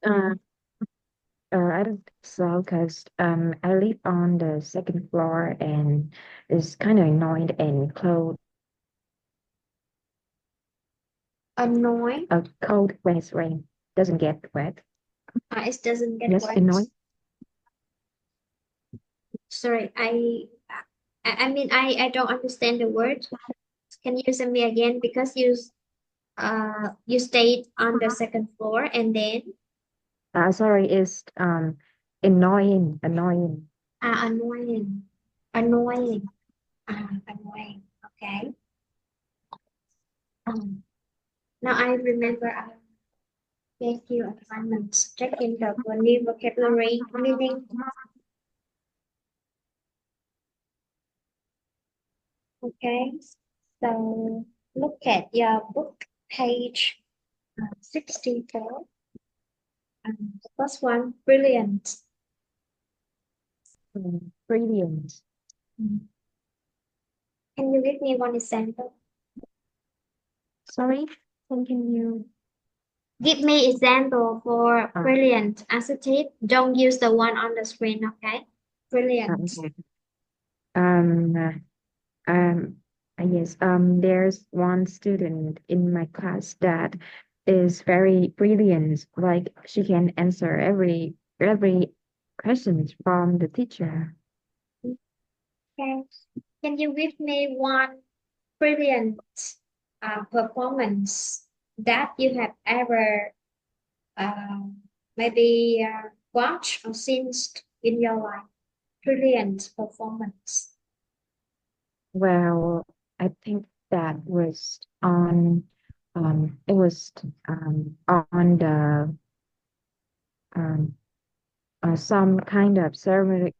Uh, I don't think so because I live on the second floor and it's kind of annoying and cold. Annoying. Cold when it's rain. Doesn't get wet. It doesn't get Yes, wet. annoying. Sorry, I don't understand the word. Can you send me again? Because you stayed on the second floor and then Sorry, it's annoying. annoying. Annoying. Annoying. Okay. Um, Now I remember I gave you assignments. Check in the new vocabulary meaning. Okay. So look at your book page 64. The first one, brilliant. Brilliant. Mm. Can you give me one example? Sorry, can you? Give me example for Uh, brilliant adjective. Don't use the one on the screen, okay? Brilliant. okay. Um, uh, um, yes. There's one student in my class that is very brilliant. Like she can answer every questions from the teacher. Okay. Can you give me one brilliant performance that you have ever uh, maybe watched or seen in your life? Brilliant performance. Well, I think that was on it was on the um some kind of ceremony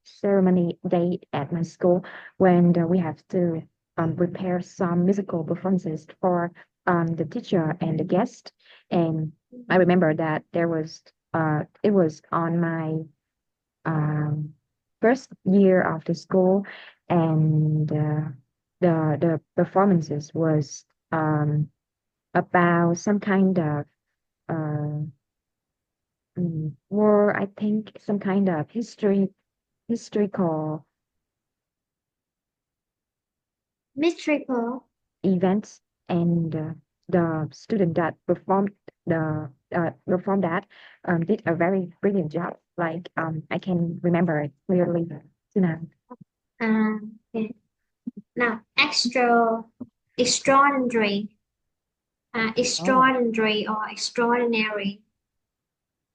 ceremony day at my school when we have to prepare some musical performances for the teacher and the guest. And I remember that there was it was on my um, first year of the school, and the performances was about some kind of uh, war, I think, some kind of historical Mystical. events, and the student that performed that did a very brilliant job. Like I can remember it clearly now. Okay. Now, extraordinary, Oh, extraordinary or extraordinary.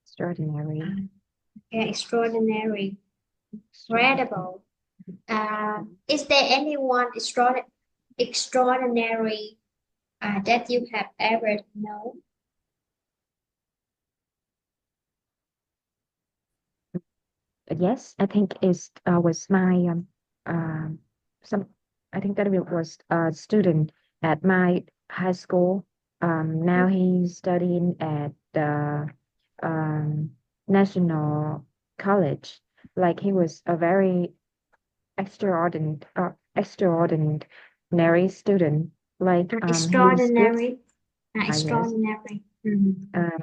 extraordinary. Uh, yeah, extraordinary, incredible. Is there anyone extraordinary that you have ever known? Yes, I think it was my um some I think that it was a student at my high school. Now he's studying at the um national college. Like he was a very extraordinary student. Like he's good. Extraordinary, Yes. extraordinary. Mhm. Um,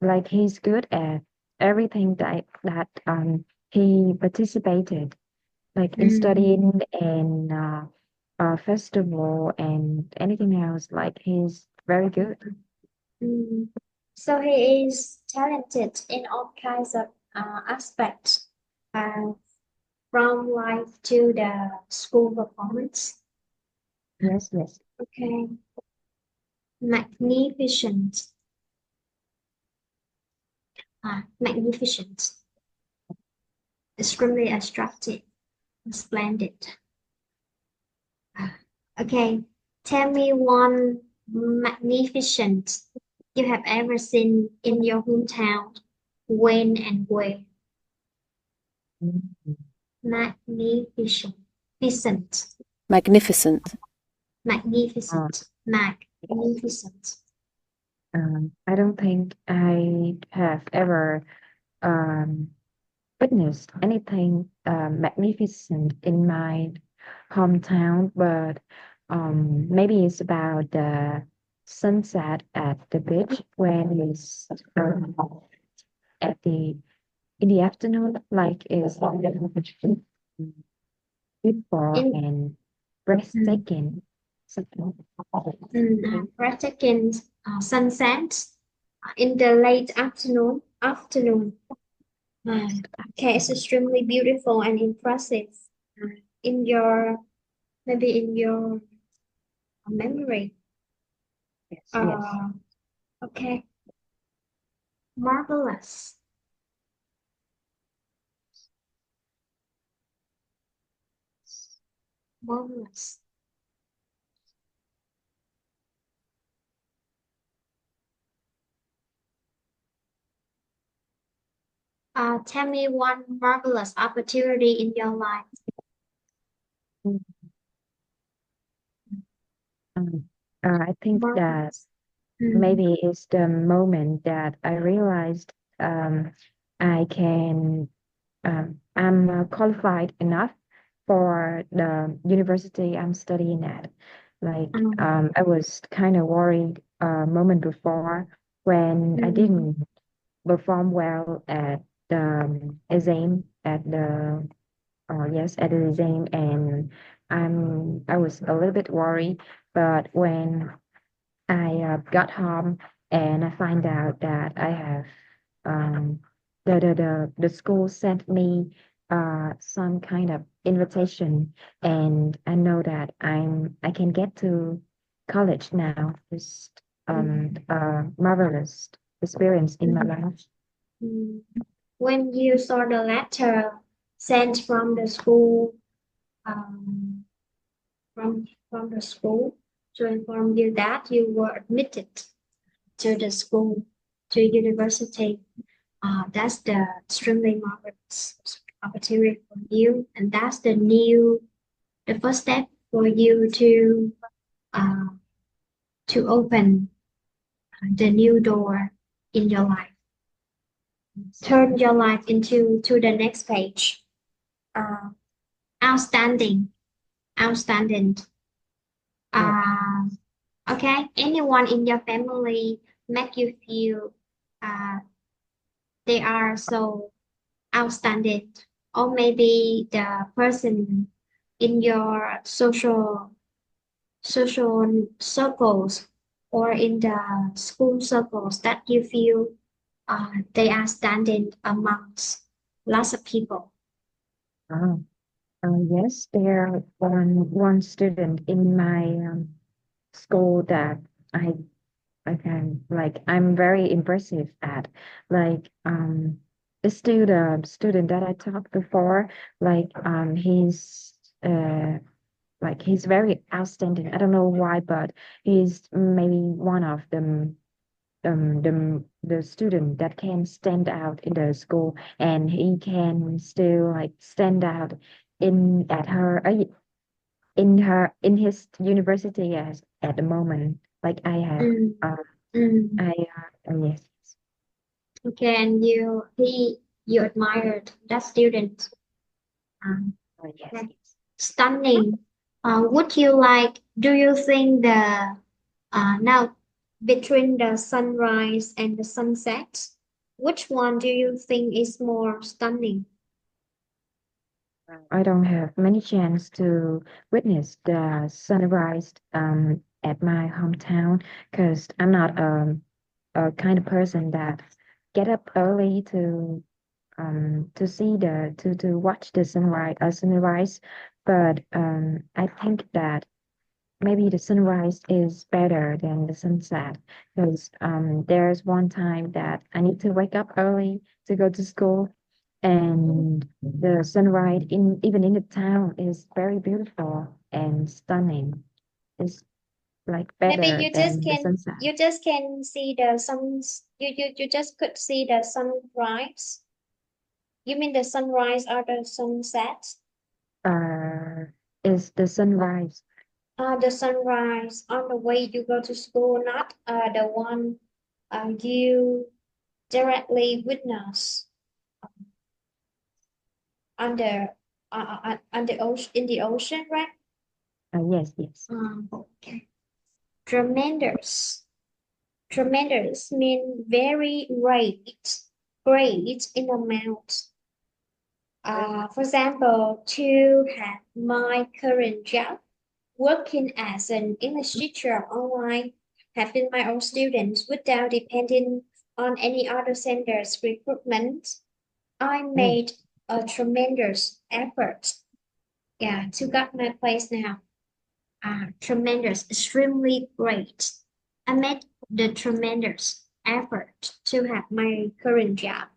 like he's good at everything that he participated, like in Mm, studying and festival and anything else. Like he's very good. mm. So he is talented in all kinds of aspects, uh, from life to the school performance. Yes, yes. Okay, magnificent, magnificent, extremely attractive, splendid. Okay, tell me one magnificent you have ever seen in your hometown. When and where? Mhm. Magnificent, Vicent, Magnificent. Uh, magnificent. I don't think I have ever um, witnessed anything magnificent in my hometown, but Maybe it's about the sunset at the beach when it's at the in the afternoon, like it's beautiful In and mm, breathtaking. Something. breathtaking sunset in the late afternoon. Okay, it's extremely beautiful and impressive. In your maybe in your memory. Yes, yes. Uh, okay, marvelous, marvelous. Tell me one marvelous opportunity in your life. Mm. Um, I think that Marvelous. Mm, maybe it's the moment that I realized um, I can I'm qualified enough for the university I'm studying at. Like um, I was kind of worried a moment before when I mm, didn't perform well at the exam at the yes at the exam, and I was a little bit worried, but when I got home and I find out that I have um, the school sent me some kind of invitation, and I know that I can get to college now. It's mm, a marvelous experience in my mm, life. mm. When you saw the letter sent from the school, um, from the school to inform you that you were admitted to the school, to university, that's the extremely marvelous opportunity for you, and that's the first step for you uh, to open the new door in your life, turn your life into to the next page. Uh, outstanding, outstanding. Yes. Uh, okay, anyone in your family make you feel uh, they are so outstanding, or maybe the person in your social circles or in the school circles that you feel they are standing amongst lots of people. Oh, yes, there one student in my school that I I'm very impressive at. Like it's still the student that I talked before. Like uh he's very outstanding. I don't know why, but he's maybe one of the student that can stand out in the school, and he can still like stand out in at her in his university as at the moment. Like I have Mm, mm. I yes. Okay, and you admired that student. Um, Yes, okay. yes. Stunning. Would you like? Do you think the now between the sunrise and the sunset, which one do you think is more stunning? I don't have many chance to witness the sunrise at my hometown because I'm not a kind of person that get up early to see the to watch the sunrise. But I think that maybe the sunrise is better than the sunset because there's one time that I need to wake up early to go to school, and the sunrise in even in the town is very beautiful and stunning. It's like Maybe better than the sunset. you just can see the you just could see the sunrise. You mean the sunrise or the sunset? Uh, is the sunrise. The sunrise on the way you go to school, not the one you directly witness on the on the ocean in the ocean, right? Yes, yes. Okay. Tremendous. Tremendous mean very great in amount. For example, to have my current job, working as an English teacher online, having my own students without depending on any other center's recruitment, I Mm. made a tremendous effort, yeah, to get my place now. Tremendous, extremely great. I made the tremendous effort to have my current job.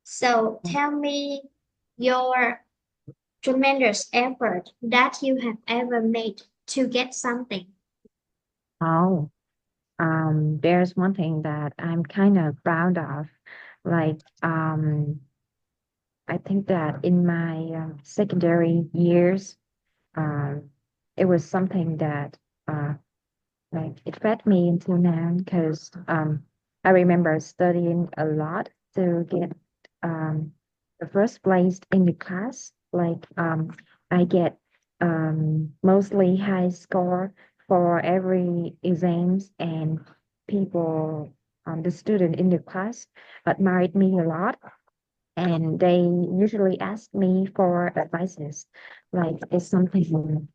So tell me your tremendous effort that you have ever made to get something. Oh, there's one thing that I'm kind of proud of. Like, I think that in my secondary years, um, it was something that uh, like it fed me until now because I remember studying a lot to get the first place in the class. Like I get mostly high score for every exams, and people, the student in the class admired me a lot, and they usually ask me for advices. Like it's something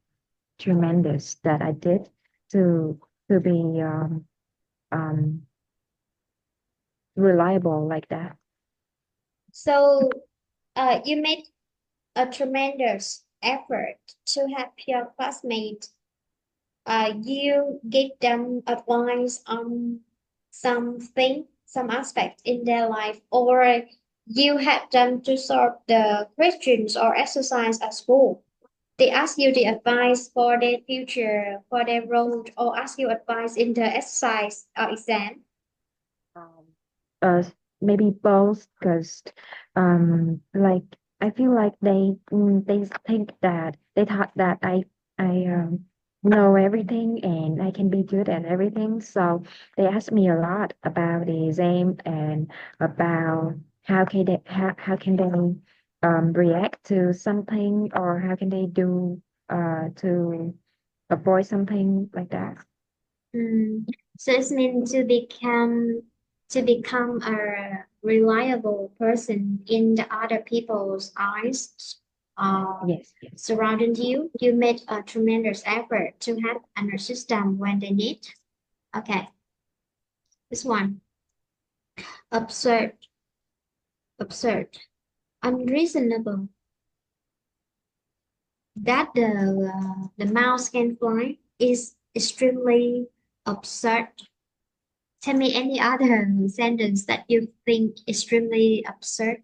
tremendous that I did to to be um, reliable like that. So you made a tremendous effort to help your classmates. You give them advice on something, some aspect in their life, or you help them to solve the questions or exercise at school. They ask you the advice for their future, for their road, or ask you advice in the exercise or exam. Um, uh, Maybe both, because like I feel like they think that they thought that I know everything and I can be good at everything. So they asked me a lot about the exam and about how can they react to something, or how can they do to avoid something like that. Mm. So it's meant to become a reliable person in the other people's eyes. Yes, yes. Surrounding you, you made a tremendous effort to help and assist them when they need. Okay, this one. Absurd, absurd, unreasonable. That the mouse can fly is extremely absurd. Tell me any other sentence that you think extremely absurd.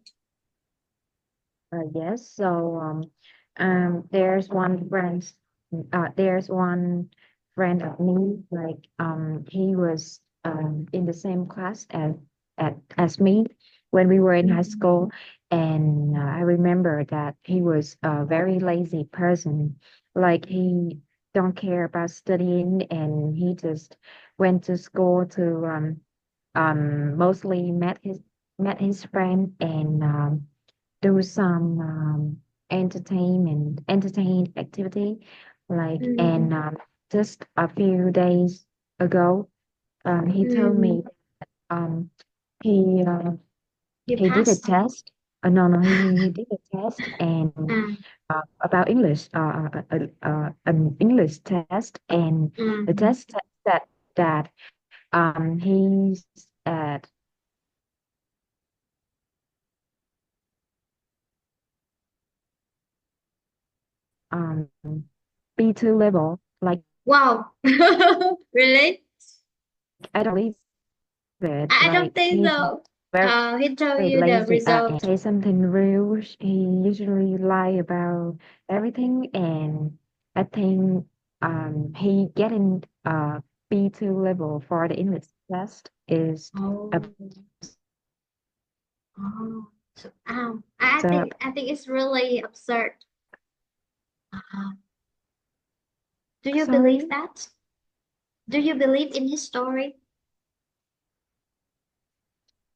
Yes, so there's one friend of me, like he was in the same class as me when we were in high Mm, school, and I remember that he was a very lazy person. Like he don't care about studying, and he just went to school to mostly met his friend and do some entertain activity, like, mm, and just a few days ago he told mm. me um he You he did a passed. test. No, no, he did a test and Uh, about English, an English test, and the mm, test said that he's at um B2 level. Like wow. Really? I don't believe it. I don't Like think he's so. very He told you the lazy and result. say something real. He usually lie about everything, and I think he getting B2 level for the English test is Oh, oh. So, absurd. I think it's really absurd. Uh, do you believe Sorry. that? Do you believe in his story?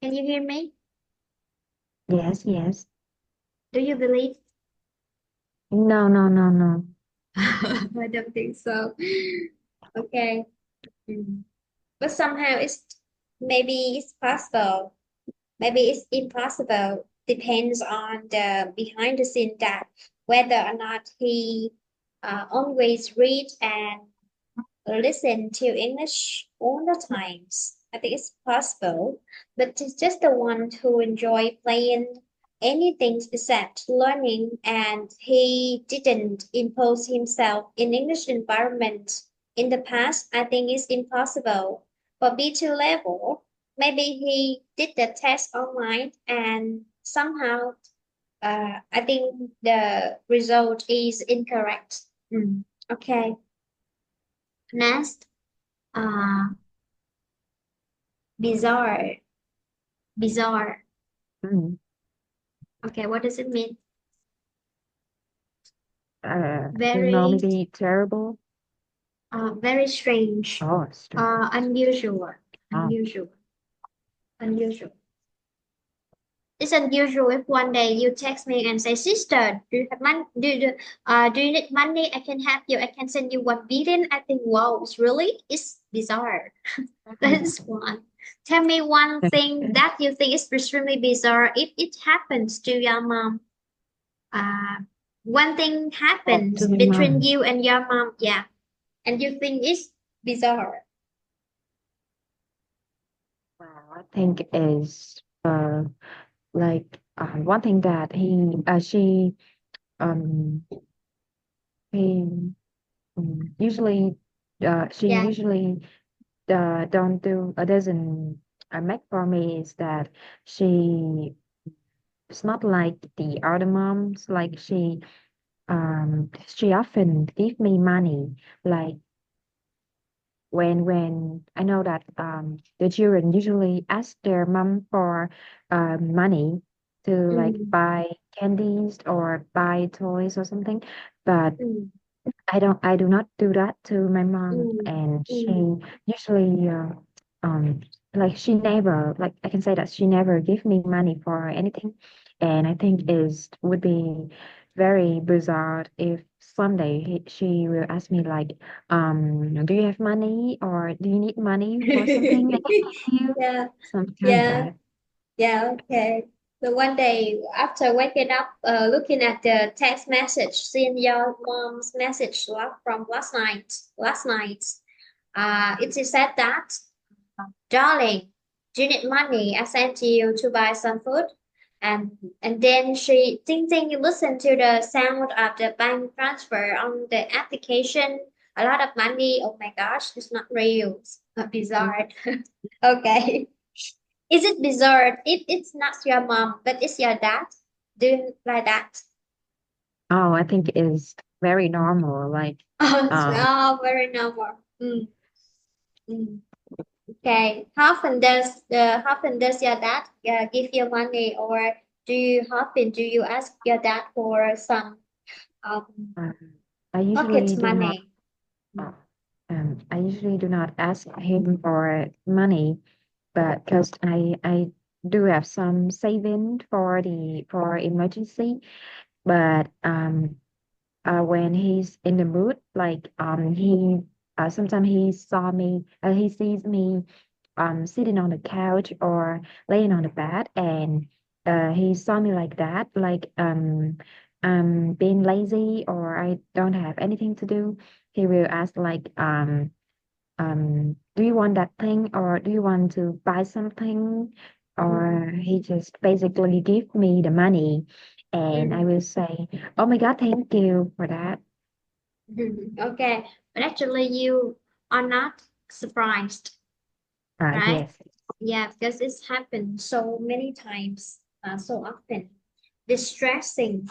Can you hear me? Yes, yes. Do you believe? No, no, no, no. I don't think so. Okay. Mm. But somehow it's maybe it's possible. Maybe it's impossible. Depends on the behind the scene that whether or not he always read and listen to English all the times. I think it's possible, but it's just the one who enjoy playing anything except learning, and he didn't impose himself in English environment in the past. I think it's impossible. For B2 level, maybe he did the test online and somehow I think the result is incorrect. Mm. Okay, next. Uh, bizarre. Bizarre. Mm. Okay, what does it mean? I don't know, Very, maybe terrible. very strange. Oh, strange. Unusual. Oh, Unusual. Unusual. It's unusual if one day you text me and say, "Sister, do you have money? Do you need money? I can help you. I can send you 1 billion." I think, wow, it's bizarre. That's one. Tell me one thing that you think is extremely bizarre if it happens to your mom. Uh, One thing oh, to happens my between mom. you and your mom, yeah, and you think it's bizarre. Wow, I think is like one thing that um he usually she Yeah. usually don't do doesn't make for me is that she it's not like the other moms like she often give me money like when I know that the children usually ask their mom for money to like Mm, buy candies or buy toys or something, but mm, I do not do that to my mom, mm, and she mm, usually um like she never like I can say that she never give me money for anything, and I think is would be very bizarre if someday she will ask me like do you have money or do you need money for something I can give you yeah, something like yeah, that. yeah, okay. So one day after waking up, looking at the text message, seeing your mom's message from last night, it is said that, "Darling, do you need money? I sent you to buy some food." And then she ting ting, you listen to the sound of the bank transfer on the application. A lot of money. Oh my gosh, it's not real. It's bizarre. Okay. Is it bizarre if it's not your mom, but it's your dad doing like that? Oh, I think is very normal like Oh, it's um very normal. Mm, mm. Okay. How often does your dad give you money, or do you ask your dad for some um um, I pocket usually do not money? Mm, uh, I usually do not ask him for money, but because I do have some saving for the for emergency. But when he's in the mood, like he sometimes he sees me sitting on the couch or laying on the bed, and he saw me like that, like being lazy or I don't have anything to do. He will ask like do you want that thing or do you want to buy something? mm, Or he just basically give me the money and I mm, will say, oh my God, thank you for that. mm. Okay, but actually you are not surprised, right? Yes. Yeah, because it's happened so many times, so often. Distressing,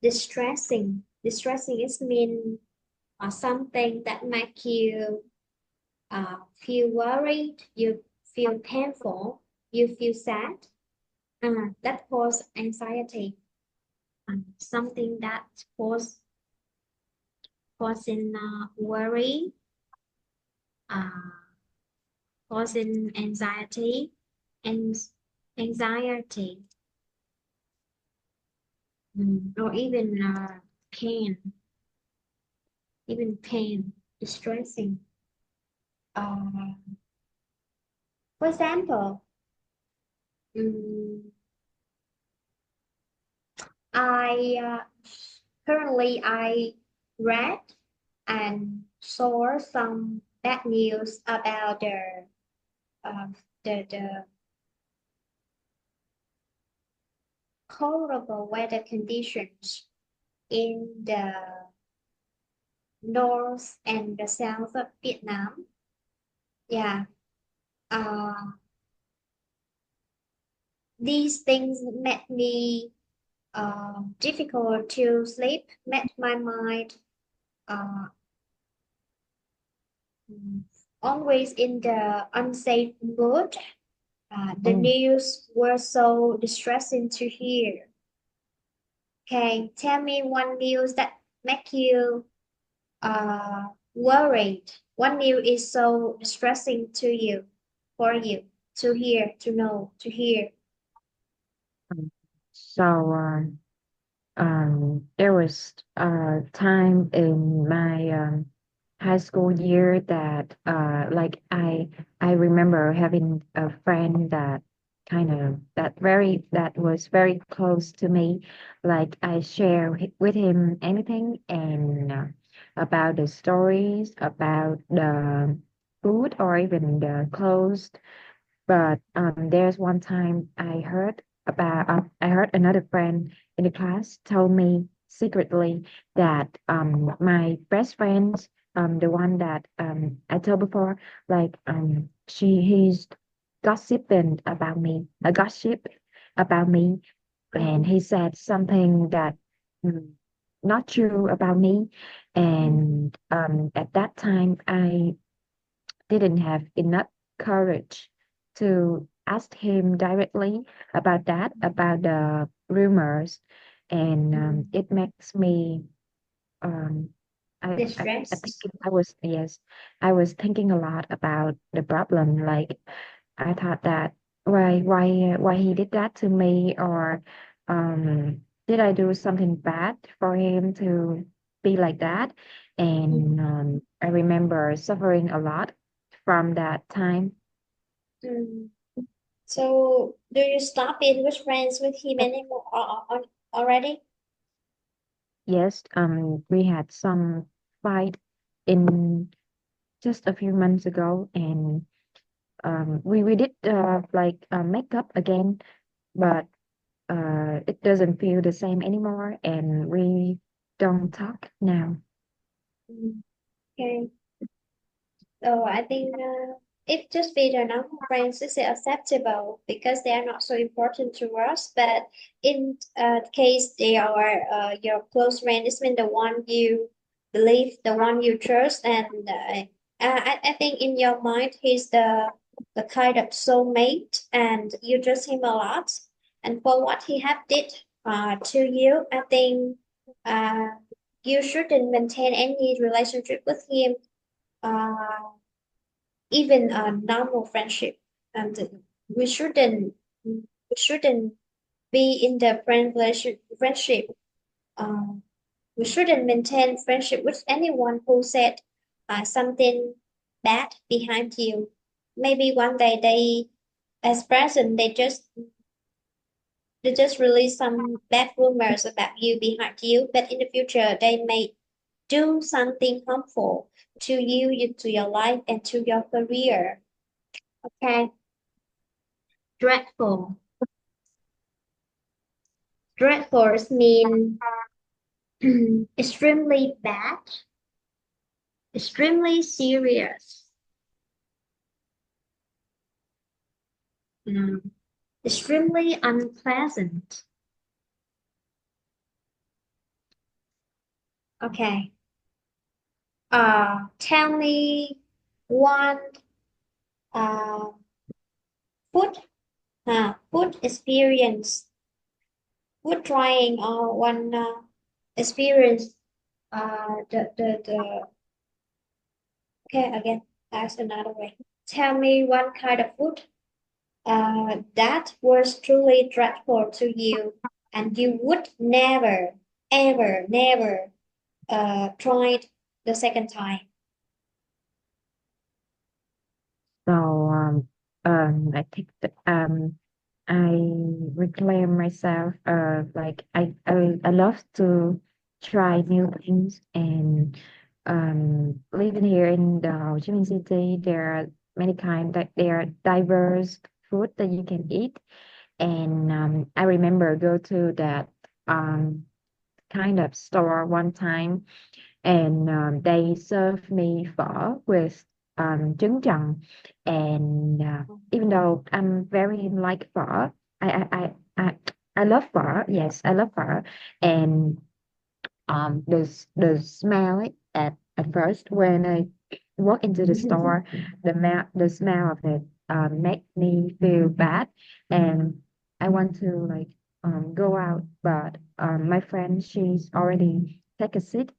distressing is mean something that make you feel worried, you feel painful, you feel sad. That cause anxiety. Something that causing worry, uh, causing anxiety, and anxiety, or even pain. even pain, distressing. Uh, for example, mm, I currently I read and saw some bad news about uh, the horrible weather conditions in the north and the south of Vietnam. Yeah, uh, these things made me difficult to sleep, made my mind uh, always in the unsafe mood. The Mm. news were so distressing to hear. Okay, tell me one news that make you worried. One news is so distressing to you, for you to hear, to know, to hear. Um, So, there was a time in my high school year that like I remember having a friend that that was very close to me. Like I share with him anything and about the stories, about the food, or even the clothes. But there's one time I heard another friend in the class told me secretly that my best friend, the one that I told before, like he's gossiping about me, a gossip about me, and Um, he said something that mm, not true about me, mm, and at that time I didn't have enough courage to ask him directly about that, about the rumors, and mm. it makes me um, I think Distress. I was yes, I was thinking a lot about the problem. Like I thought that why he did that to me, or did I do something bad for him to be like that? Mm, And I remember suffering a lot from that time. mm. So, do you stop being good friends with him anymore already? Yes, we had some fight in just a few months ago, and we did like make up again, but it doesn't feel the same anymore, and we don't talk now. Mm, okay. So I think if just be the normal friends is acceptable because they are not so important to us. But in case they are your close friend, it's been the one you believe, the one you trust, and I think in your mind he's the kind of soulmate, and you trust him a lot. And for what he have did to you, I think uh, you shouldn't maintain any relationship with him. Uh, Even a normal friendship, and we shouldn't be in the friendship. um, we shouldn't maintain friendship with anyone who said something bad behind you. Maybe one day as present they just release some bad rumors about you behind you, but in the future they may do something harmful to you, to your life, and to your career. Okay. Dreadful. Dreadfuls mean extremely bad, extremely serious, mm, extremely unpleasant. Okay. Tell me one uh food food experience, food trying, or one experience. The Okay, again, ask another way. Tell me one kind of food that was truly dreadful to you, and you would never, ever, never try it the second time? So I think that I reclaim myself. Like I love to try new things and living here in the Ho Chi Minh City, there are many kind that there are diverse food that you can eat. And I remember go to that um kind of store one time and they served me phở with trứng chần. And even though I'm very like phở, I I I I, I love phở. Yes, I love phở. And the smell at first when I walk into the store, the smell of it make me feel bad, and I want to like go out, but my friend she's already took a seat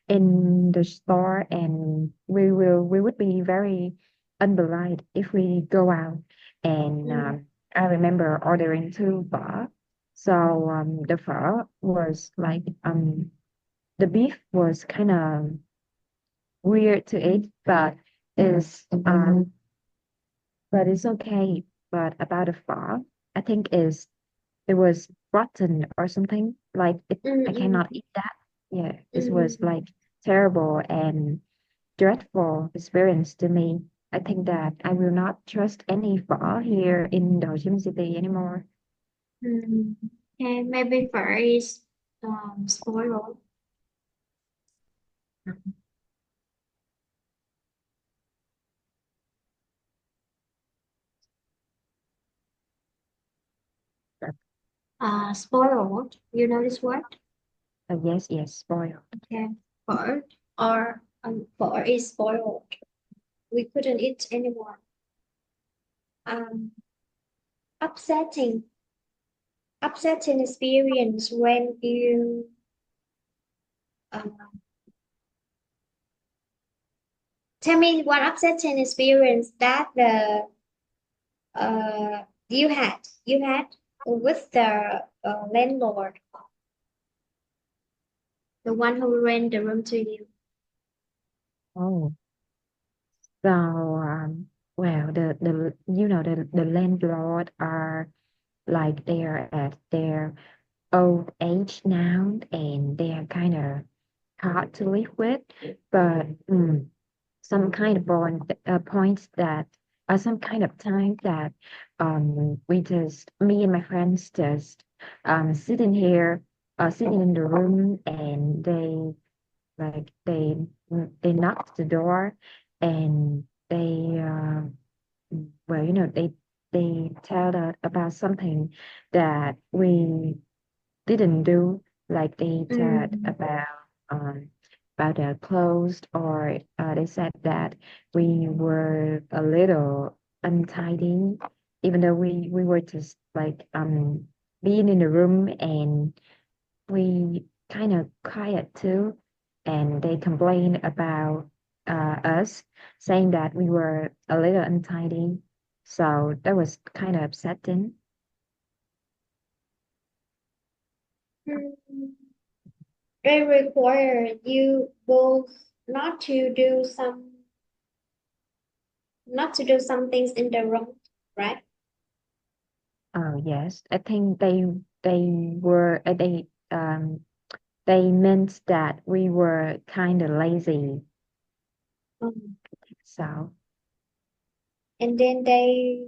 in the store, and we would be very unpolite if we go out. And Mm, I remember ordering two bar. So the pho was like the beef was kind of weird to eat, is but it's okay. But about the pho, I think is it was rotten or something. Like it, mm, I mm, cannot eat that. Yeah, it mm, was like terrible and dreadful experience to me. I think that I will not trust any pho here in the Ho Chi Minh City anymore. mm. Okay, maybe phở is spoiled. Spoiled. You know this word? Yes, yes, spoiled. Okay, phở or phở is spoiled. We couldn't eat anymore. Um, upsetting, upsetting experience when you uh, tell me one upsetting experience that the you had with the landlord, the one who rent the room to you. Oh. So, well, the you know the landlord are like they're at their old age now, and they are kind of hard to live with. But some kind of points that some kind of time that we just me and my friends just sitting here, sitting in the room, and like they knocked the door, and they well, they tell us about something that we didn't do. Like they said Mm, um about the clothes, or they said that we were a little untidy, even though we were just like being in the room, and we kind of quiet too, and they complained about us, saying that we were a little untidy. So that was kind of upsetting. mm. They require you both not to do some things in the room, right? Oh yes, I think they were they meant that we were kind of lazy. Um, So and then they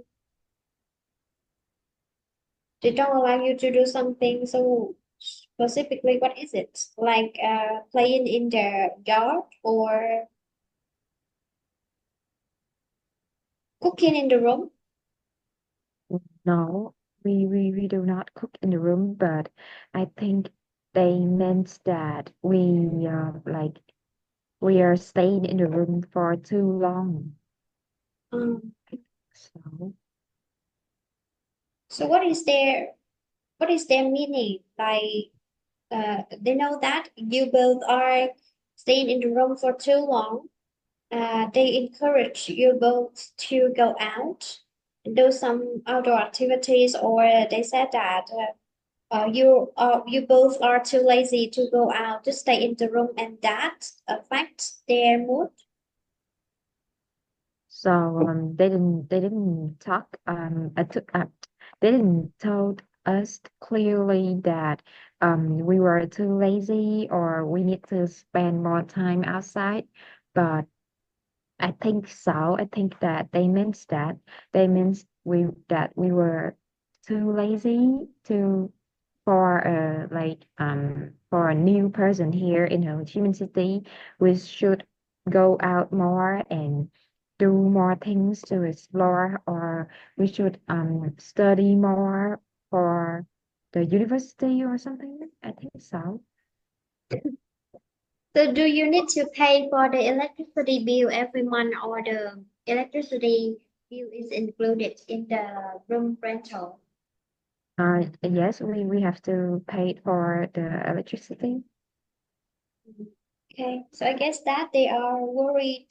don't allow you to do something. So specifically, what is it? Like playing in the yard or cooking in the room? no, we do not cook in the room, but I think they meant that we are staying in the room for too long. Um, So so what is their meaning? Like they know that you both are staying in the room for too long. They encourage you both to go out and do some outdoor activities, or they said that you both are too lazy to go out to stay in the room, and that affects their mood. So they didn't talk they didn't told us clearly that we were too lazy or we need to spend more time outside. But I think so. I think that they meant we were too lazy to for a for a new person here in Ho Chi Minh City. We should go out more and do more things to explore, or we should study more for the university or something. I think so. So do you need to pay for the electricity bill every month, or the electricity bill is included in the room rental? Yes, we have to pay for the electricity. Okay, so I guess that they are worried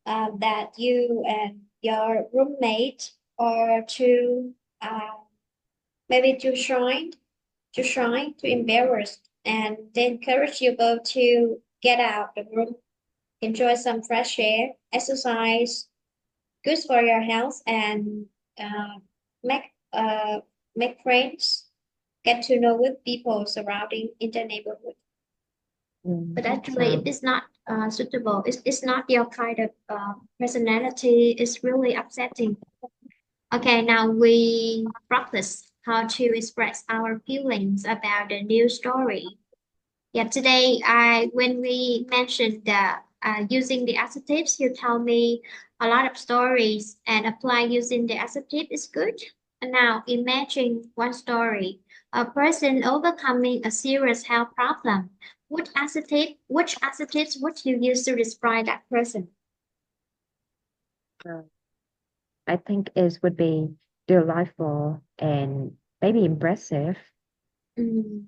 that you and your roommate are too maybe too embarrassed, and they encourage you both to get out the room, enjoy some fresh air, exercise, good for your health, and uh, make make friends, get to know with people surrounding in the neighborhood. Mm, But actually, it so is not suitable. It's not your kind of personality. It's really upsetting. Okay, now we practice how to express our feelings about the new story. Yeah, today when we mentioned the using the adjectives, you tell me a lot of stories and apply using the adjective is good. And now imagine one story, a person overcoming a serious health problem. Which adjectives would you use to describe that person? uh, I think it would be delightful and maybe impressive. Mm,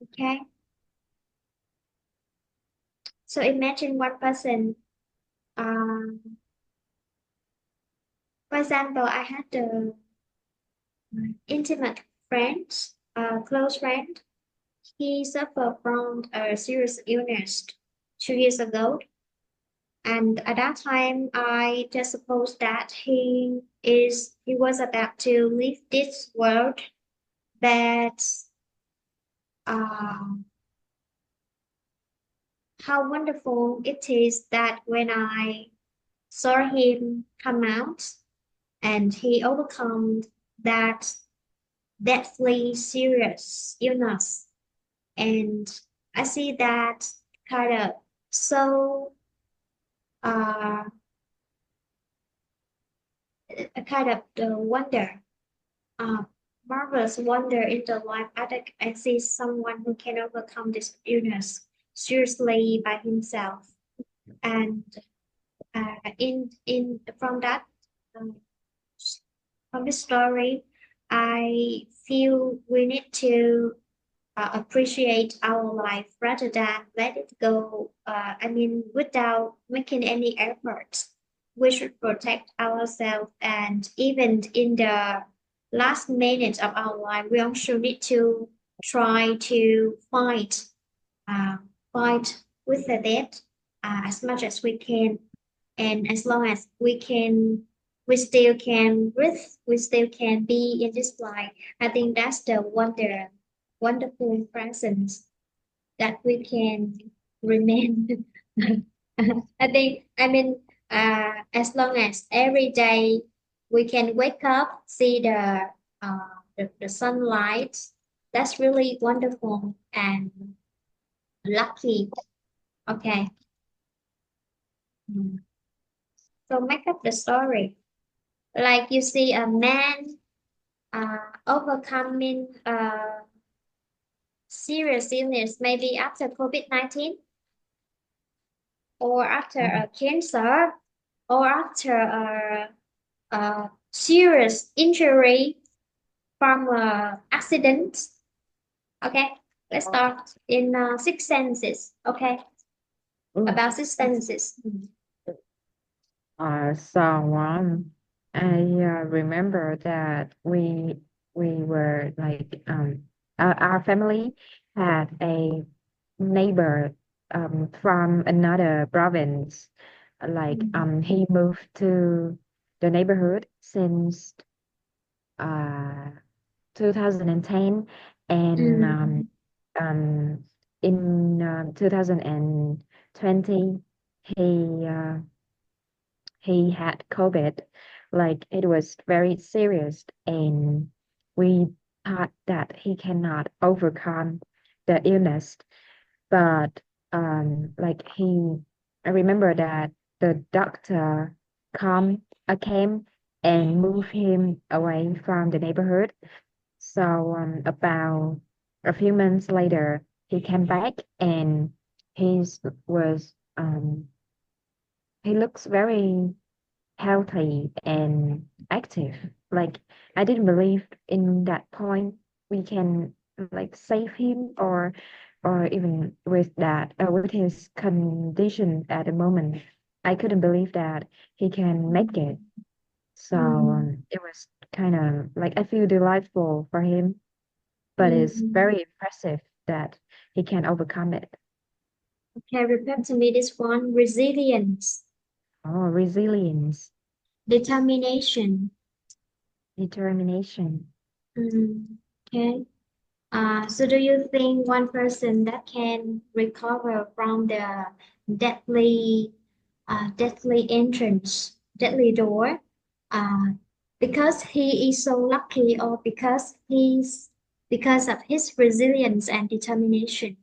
okay, so imagine one person. Um, for example, I had a intimate friend, a close friend. He suffered from a serious illness 2 years ago, and at that time, I just supposed that he was about to leave this world. But uh, how wonderful it is that when I saw him come out and he overcome that deathly serious illness, and I see that kind of so uh, a kind of the wonder, uh, marvelous wonder in the life. I see someone who can overcome this illness seriously by himself, and in from that um, from this story, I feel we need to appreciate our life rather than let it go. I mean, without making any efforts, we should protect ourselves. And even in the last minutes of our life, we also need to try to uh, fight with the death as much as we can. And as long as we still can breathe, we still can be in this life. I think that's the wonderful presence that we can remain. I mean, as long as every day we can wake up, see the sunlight, that's really wonderful and lucky. Okay. Mm. So make up the story. Like you see a man overcoming serious illness, maybe after COVID-19, or after Mm. a cancer, or after a serious injury from a accident. Okay, let's start in six sentences. Okay, Mm. about six sentences. So I remember that we were like our family had a neighbor from another province. Like he moved to the neighborhood since uh 2010, and Mm, um in 2020 he uh, he had COVID. Like it was very serious, and we thought that he cannot overcome the illness. But like I remember that the doctor came and moved him away from the neighborhood. So about a few months later, he came back, and he was he looks very healthy and active. Like I didn't believe in that point we can like save him, or even with that with his condition at the moment, I couldn't believe that he can make it. So mm, it was kind of like I feel delightful for him, but it's mm. very impressive that he can overcome it. Okay, repeat to me this one. Resilience, Oh, resilience, determination. determination. Okay. So do you think one person that can recover from the deadly, deadly door, uh, because he is so lucky, or because of his resilience and determination,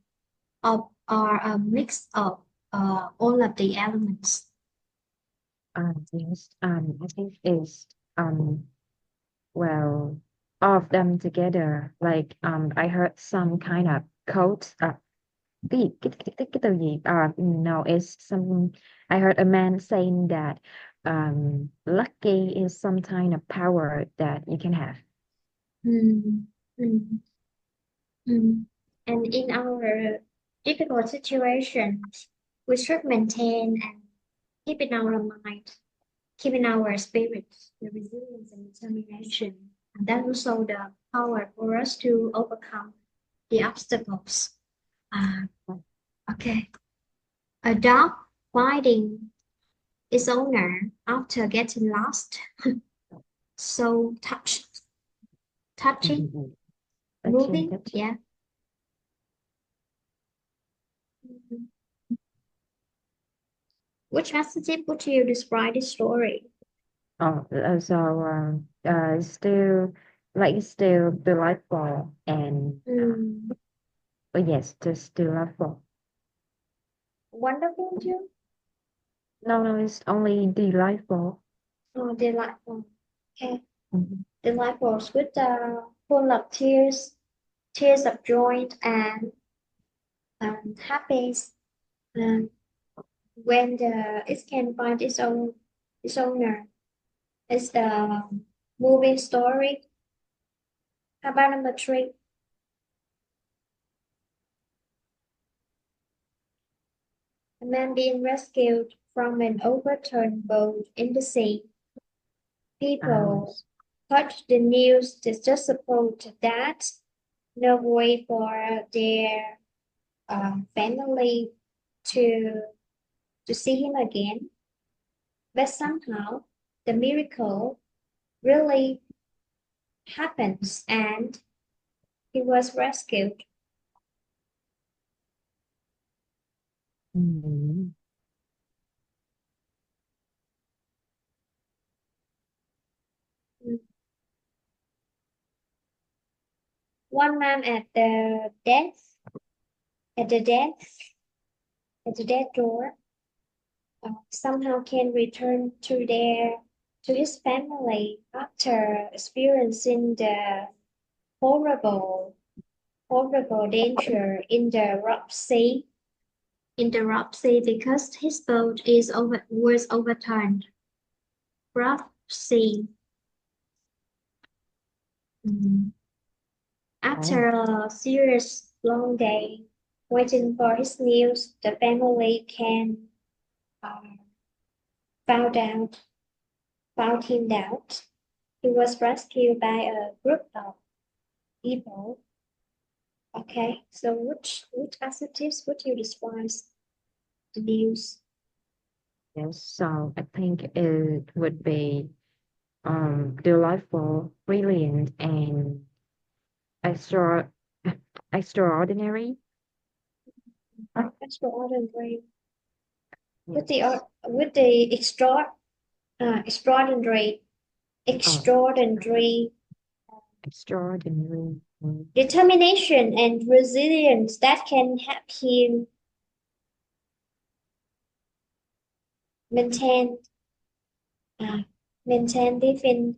or a mix of all of the elements? Yes, I think is well, all of them together. Like I heard some kind of quote. Cái từ gì? No, it's some. I heard a man saying that lucky is some kind of power that you can have. Mm, mm, mm. And in our difficult situations, we should maintain and keep in our mind, keep in our spirits, the resilience and determination. And that also the power for us to overcome the obstacles. Uh, okay. A dog finding its owner after getting lost. So touching, Touching, moving. touching. Yeah. Mhm. Which adjective would you describe this story? Oh, still like still delightful and Mm, oh yes, just delightful. wonderful too. No, no, it's only delightful. Oh, delightful. Okay. Mhm. Delightful with full of tears, tears of joy and happiness. Um, when the it can find its owner. It's the moving story. How about number three? A man being rescued from an overturned boat in the sea. People Yes. heard the news to just support that no way for their family to see him again. But somehow the miracle really happens and he was rescued. Mhm. One man at the death, at the death door, somehow can return to his family after experiencing the horrible horrible danger in the rough sea because his boat was overturned. Rough sea. Mm. Oh. After a serious long day waiting for his news, the family can uh, found out found him out. He was rescued by a group of people Okay, so which adjectives would you describe the news? Yes, so I think it would be delightful, brilliant, and extra extraordinary. Extraordinary. Yes. With the extraordinary, Oh, extraordinary extraordinary. determination and resilience that can help him maintain uh, maintain living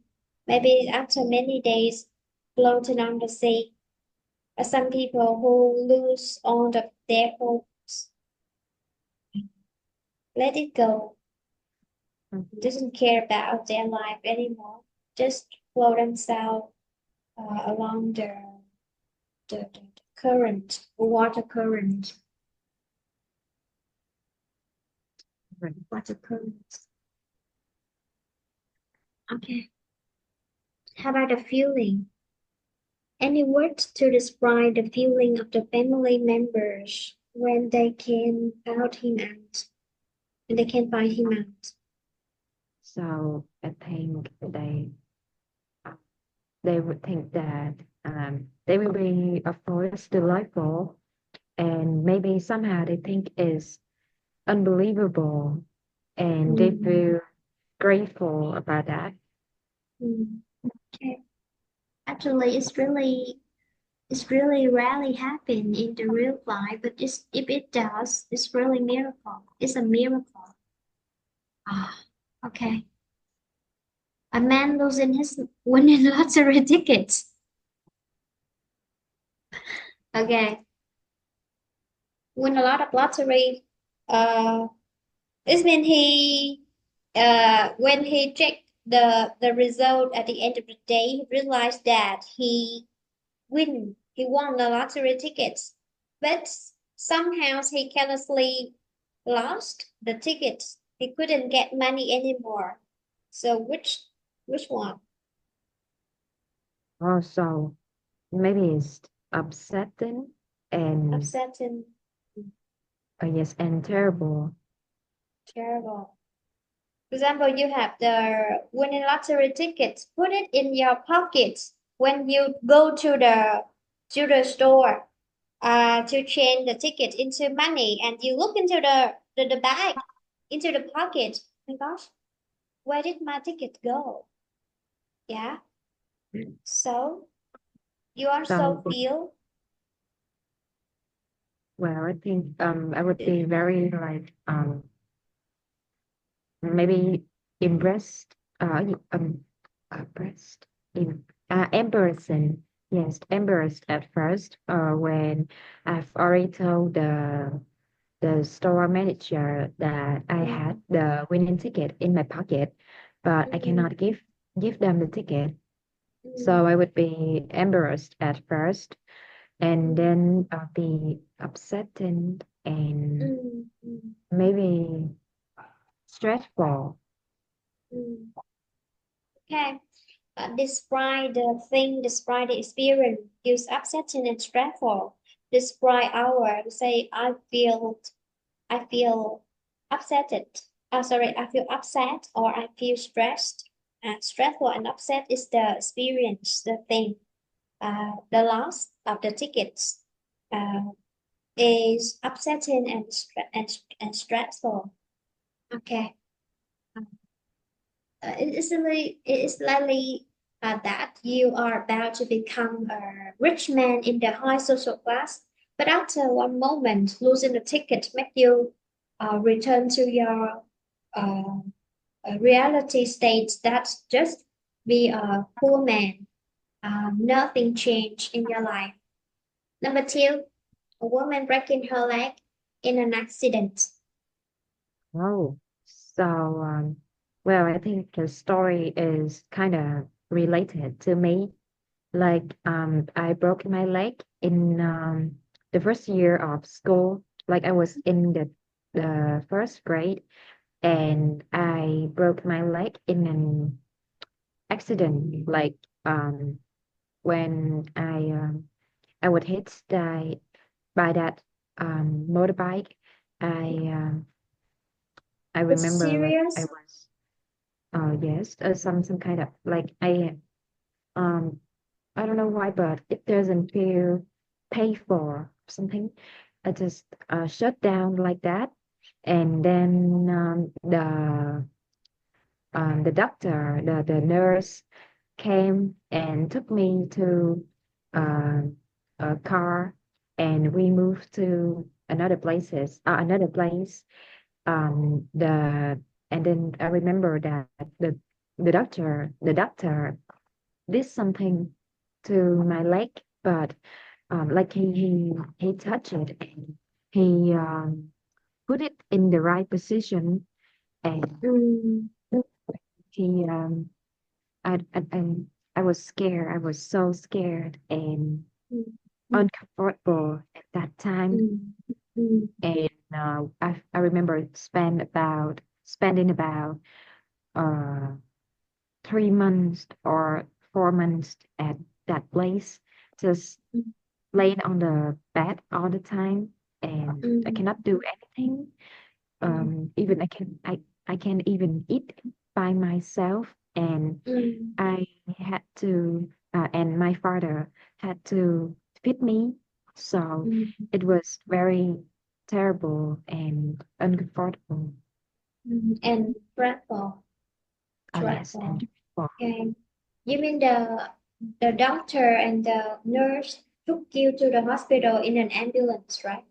maybe after many days floating on the sea. Some people who lose all of their hopes, let it go, doesn't care about their life anymore, just float themselves along the current, water current, Right. water current. Okay. How about the feeling? Any words to describe the feeling of the family members when they can out him out, when they can find him out? So I think they would think that they will be, of course, delightful, and maybe somehow they think is unbelievable, and they Mm, feel grateful about that. mm, okay. Actually, it's really rarely happen in the real life, but if it does, it's really miracle. It's a miracle. Ah, okay. A man losing his winning lottery tickets. Okay, win a lot of lottery. Uh, this means when he checked the result at the end of the day, he realized that he won the lottery tickets, but somehow he carelessly lost the tickets. He couldn't get money anymore. So which one? Also, maybe it's upsetting and Upsetting, yes, and terrible. terrible. For example, you have the winning lottery tickets. Put it in your pockets when you go to the store to change the ticket into money, and you look into the bag, into the pocket. Oh my gosh, where did my ticket go? Yeah. So you also So, feel well, I think I would be very like maybe impressed, impressed, em embarrassing. Yes, embarrassed at first, when I've already told the store manager that I mm, had the winning ticket in my pocket, but I mm, cannot give them the ticket. mm, So I would be embarrassed at first, and mm, then be upset and mm, mm, maybe stressful. mm. Okay. Describe the thing, describe the experience. Use upsetting and stressful. Describe our, say, I feel upset. Sorry, I feel upset or I feel stressed. Stressful and upset is the experience, the thing. The loss of the tickets uh, is upsetting and stressful. Okay. It is likely that you are about to become a rich man in the high social class, but after one moment, losing the ticket make you return to your uh, reality state that just be a poor man. Nothing changed in your life. Number two, a woman breaking her leg in an accident. Oh, so well, I think the story is kind of related to me. Like, I broke my leg in the first year of school. Like, I was in the first grade, and I broke my leg in an accident. Like, when I I was hit by that motorbike. I I It's remember I serious. was yes, some kind of like um I don't know why, but it doesn't feel paid for something. I just shut down like that, and then the doctor, the nurse came and took me to uh, a car, and we moved to another place. The and then I remember that the doctor did something to my leg, but like he touched it and he put it in the right position, and Mm, he I I was scared. I was so scared and mm, mm, uncomfortable at that time. mm, mm, And I remember spending about uh 3 months or 4 months at that place, just mm, laying on the bed all the time, and I mm, cannot do anything. mm, Even I can't even eat by myself, and mm, I had to and my father had to feed me, so mm, it was very terrible and uncomfortable. and dreadful, Oh yes, and dreadful. well, Okay. You mean the doctor and the nurse took you to the hospital in an ambulance, right?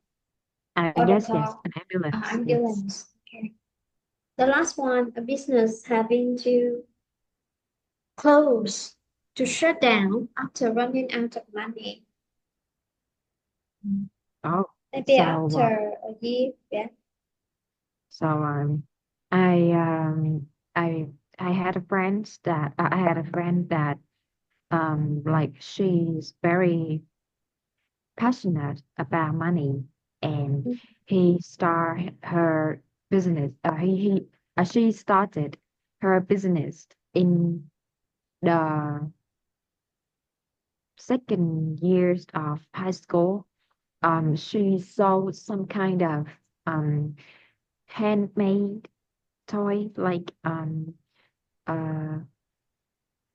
Or the yes, car? an ambulance, yes. Ambulance. Okay. The last one, a business having to close, to shut down after running out of money. Mm. Oh, Maybe so after a year, yeah. so I I I had a friend that like she's very passionate about money, and Mm, he start her business she started her business in the second years of high school. She sold some kind of um handmade toy, like uh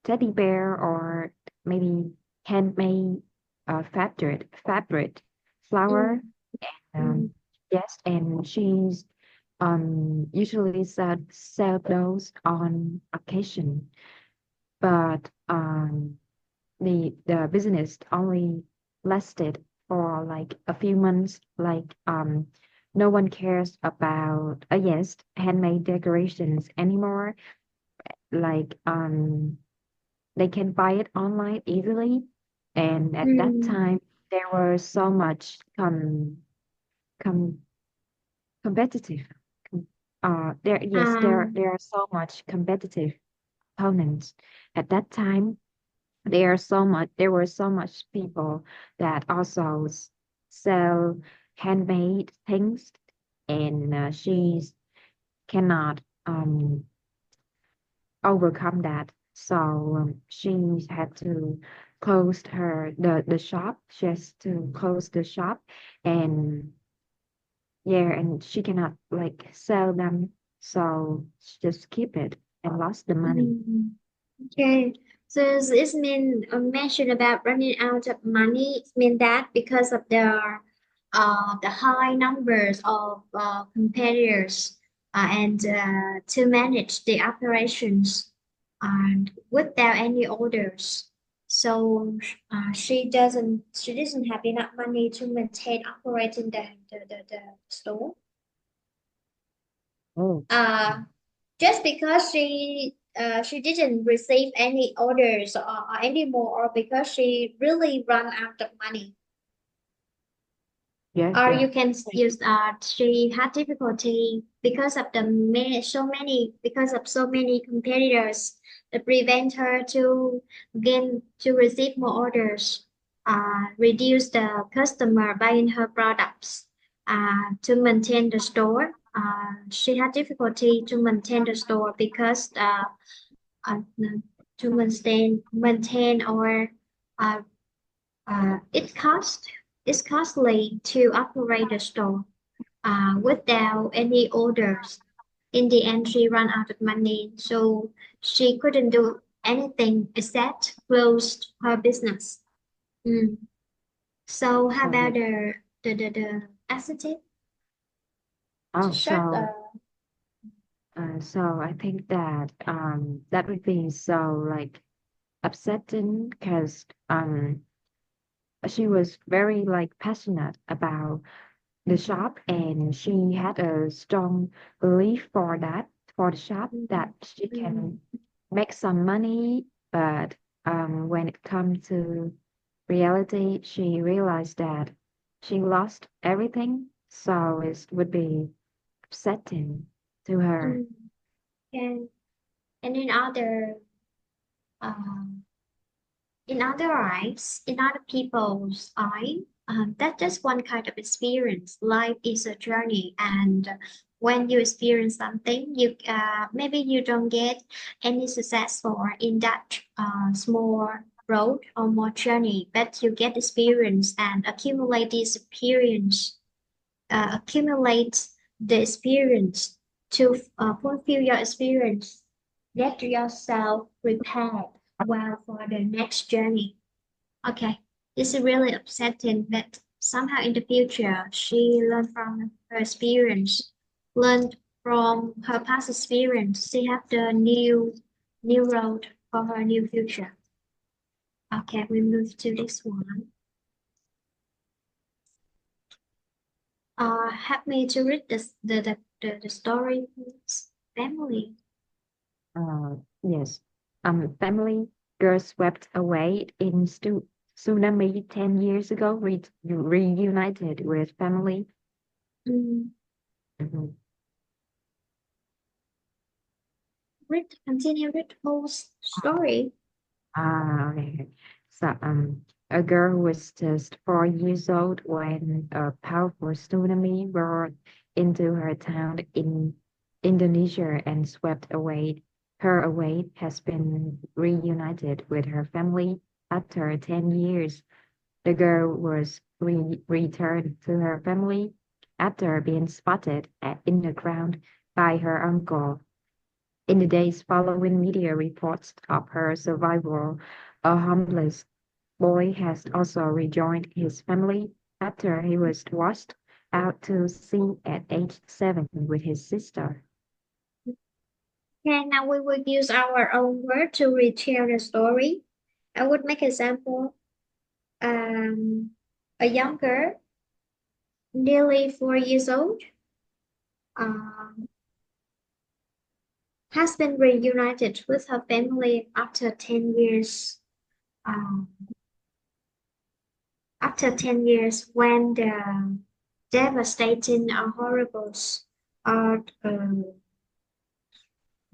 teddy bear, or maybe handmade fabric flower. mm, Um, mm, yes, and she's usually sell those on occasion, but the business only lasted for like a few months. Like no one cares about yes, handmade decorations anymore. Like they can buy it online easily, and at that mm. time there were so much com competitive. There, yes, Um, there are so much competitive opponents. At that time, there were so much people that also sell handmade things, and she cannot overcome that. So she had to close the shop. She has to close the shop, and yeah, and she cannot like sell them, so she just keep it and lost the money. mm. Okay. So this mean mention about running out of money. It mean that because of the high numbers of competitors and to manage the operations and without any orders. So she doesn't have enough money to maintain operating the store. Oh, Uh, just because she didn't receive any orders or any more, or because she really run out of money, yes, or yes. you can use she had difficulty because of because of so many competitors that prevent her to gain to receive more orders, reduce the customer buying her products, to maintain the store. She had difficulty to maintain the store because uh, to maintain or uh, It cost it's costly to operate the store without any orders. In the end, she ran out of money, so she couldn't do anything except close her business. Mm. So how about Okay. the ascetic? Oh, Shut so I think that that would be so like upsetting because she was very like passionate about the shop and she had a strong belief for that for the shop mm, that she mm, can make some money, but when it comes to reality she realized that she lost everything, so it would be upsetting to her. mm. And and um, in other eyes, in other people's eye, that's just one kind of experience. Life is a journey, and when you experience something, you maybe you don't get any successful in that small road or more journey, but you get experience and accumulate this experience, accumulate the experience to fulfill your experience. Get yourself prepared well for the next journey. Okay, this is really upsetting, but somehow in the future she learned from her experience, learned from her past experience. She have the new road for her new future. Okay, we move to this one. Help me to read the story, please. Family. Yes. Family girl swept away in tsunami 10 years ago, reunited with family. Mm, Mhm. continue read whole story. Okay. So, a girl was just 4 years old when a powerful tsunami roared into her town in Indonesia and swept away her away, has been reunited with her family after 10 years. The girl was returned to her family after being spotted in the ground by her uncle. In the days following media reports of her survival, a homeless boy has also rejoined his family after he was washed out to sea at age 7 with his sister. Okay, now we will use our own word to retell the story. I would make example. A young girl, nearly 4 years old, um, has been reunited with her family after 10 years. Um, after 10 years, when the devastating, horrible, uh, um,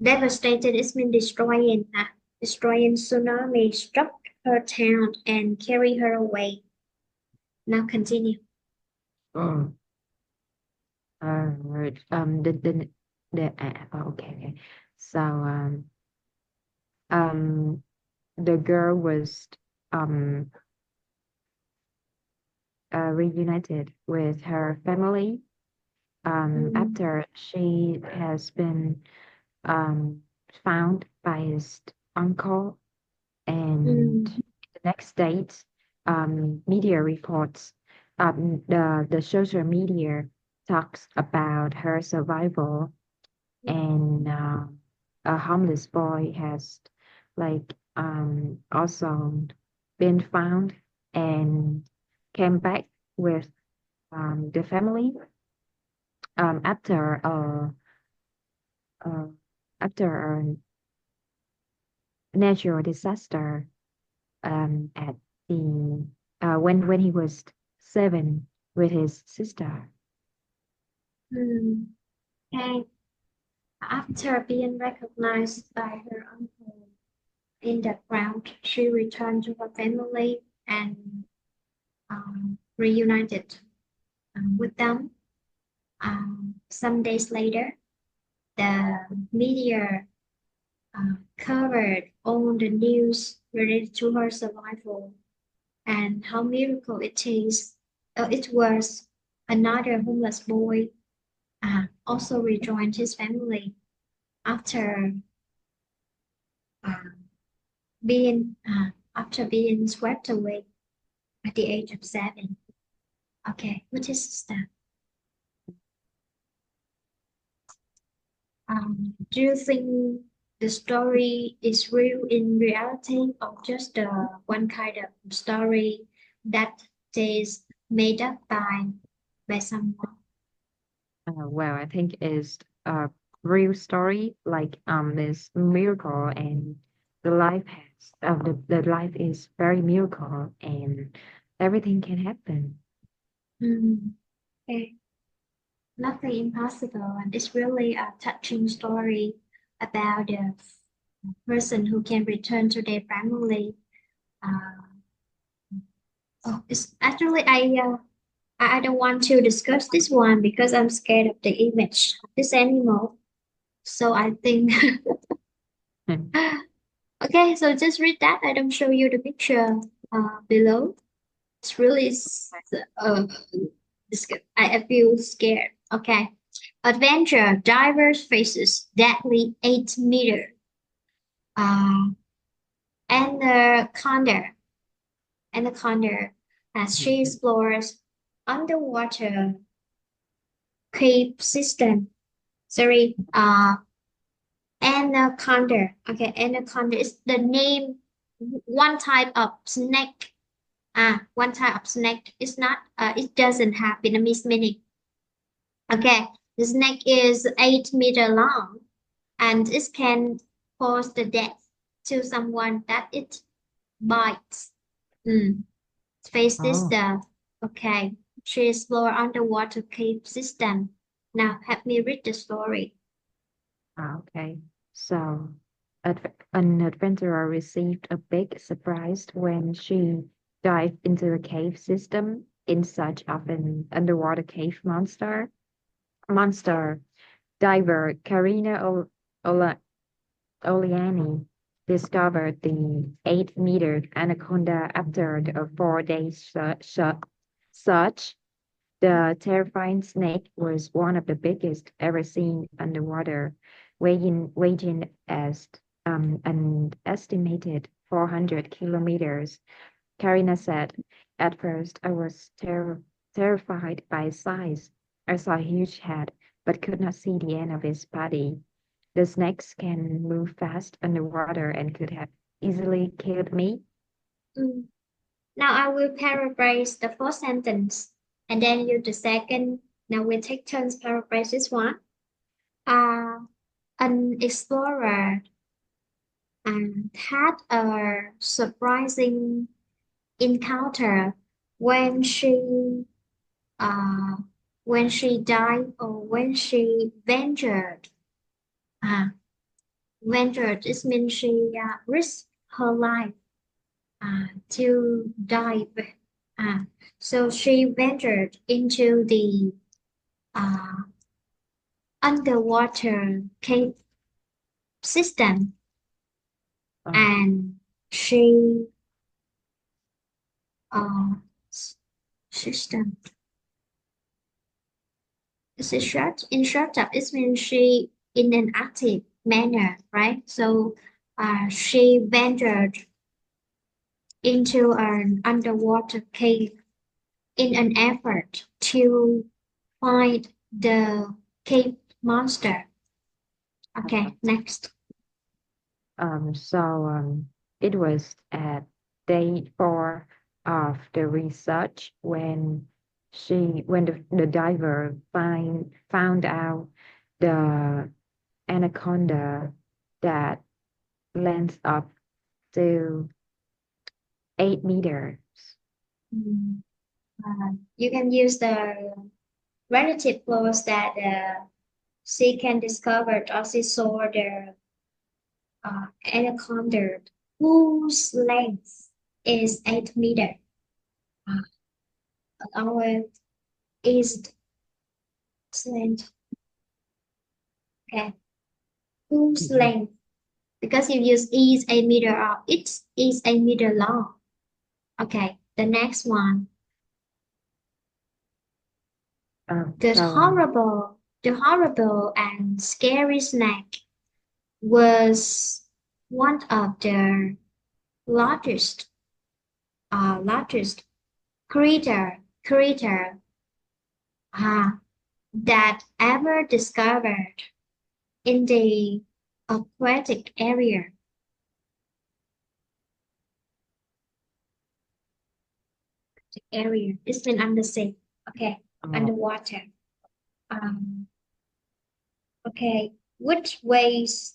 devastated, it's been destroying tsunami struck her town and carried her away. Now continue. Oh, okay, okay. So, um, the girl was um reunited with her family Mm, after she has been um, found by his uncle. And mm, the next date, media reports, the social media talks about her survival, and a homeless boy has like also been found and came back with the family after uh, after a natural disaster at the when he was 7 with his sister. mm. And after being recognized by her uncle in the crowd, she returned to her family and reunited with them. Some days later, the media covered all the news related to her survival, and how miracle it is. It was another homeless boy also rejoined his family after uh, being swept away at the age of 7. Okay, what is that? Do you think the story is real in reality or just one kind of story that is made up by someone? Well, I think it's a real story, like this miracle, and the life has the life is very miracle, and everything can happen. Mm, okay. Nothing impossible, and it's really a touching story about a person who can return to their family. Uh, oh, it's actually I don't want to discuss this one because I'm scared of the image of this animal. So I think okay, so just read that. I don't show you the picture below. It's really I feel scared. Okay. Adventure divers faces deadly 8 meter uh, anaconda. Anaconda as she Mhm. explores underwater cave system. Sorry, anaconda. Okay, anaconda is the name. One type of snake. One type of snake. It's not. It doesn't have Vietnamese meaning. Okay, the snake is 8 meter long, and it can cause the death to someone that it bites. Mm. Face this Oh, the okay. She explored underwater cave system. Now help me read the story. okay. So, an adventurer received a big surprise when she dived into a cave system in search of an underwater cave monster. Monster diver Karina Ola Oliani discovered the 8 meter anaconda after a 4 day search. The terrifying snake was one of the biggest ever seen underwater, weighing as an estimated 400 kilometers. Karina said, "At first, I was terrified by its size. I saw a huge head, but could not see the end of its body. The snakes can move fast underwater and could have easily killed me." Mm. Now I will paraphrase the first sentence, and then you the second. Now we take turns paraphrase this one. Uh, an explorer had a surprising encounter when uh, she died or when she ventured. Uh, ventured, it means she risked her life to dive. Uh, so she ventured into the uh, underwater cave system Oh, and she uh, system. It's a short in short term. It means she in an active manner, right? So she ventured into an underwater cave in an effort to find the cave monster. uh, Okay, next. so it was at day 4 of the research when the diver found out the anaconda that length up to 8 meters. Mm, you can use the relative clause that she can discover or she saw the anaconda whose length is 8 meter. Uh, our is length. Okay, whose Mhm. length because you use is 8 meter or it is 8 meter long. Okay. The next one, So the horrible and scary snake was one of the largest, largest creature uh, that ever discovered in the aquatic area. It's been under sea. Okay, uh, underwater. Um, okay, which weighs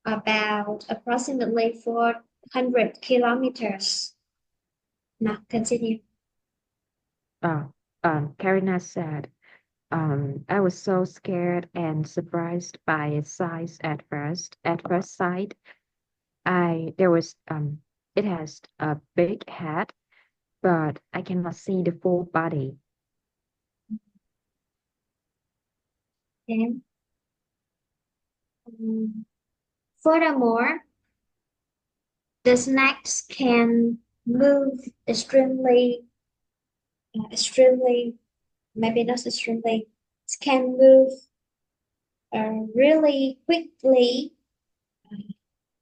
about approximately 400 kilometers. Now continue. uh, Karina said, I was so scared and surprised by its size at first. At first sight, I there was it has a big head, but I cannot see the full body. Okay. Um, Furthermore, the snakes can move extremely, maybe not extremely, can move really quickly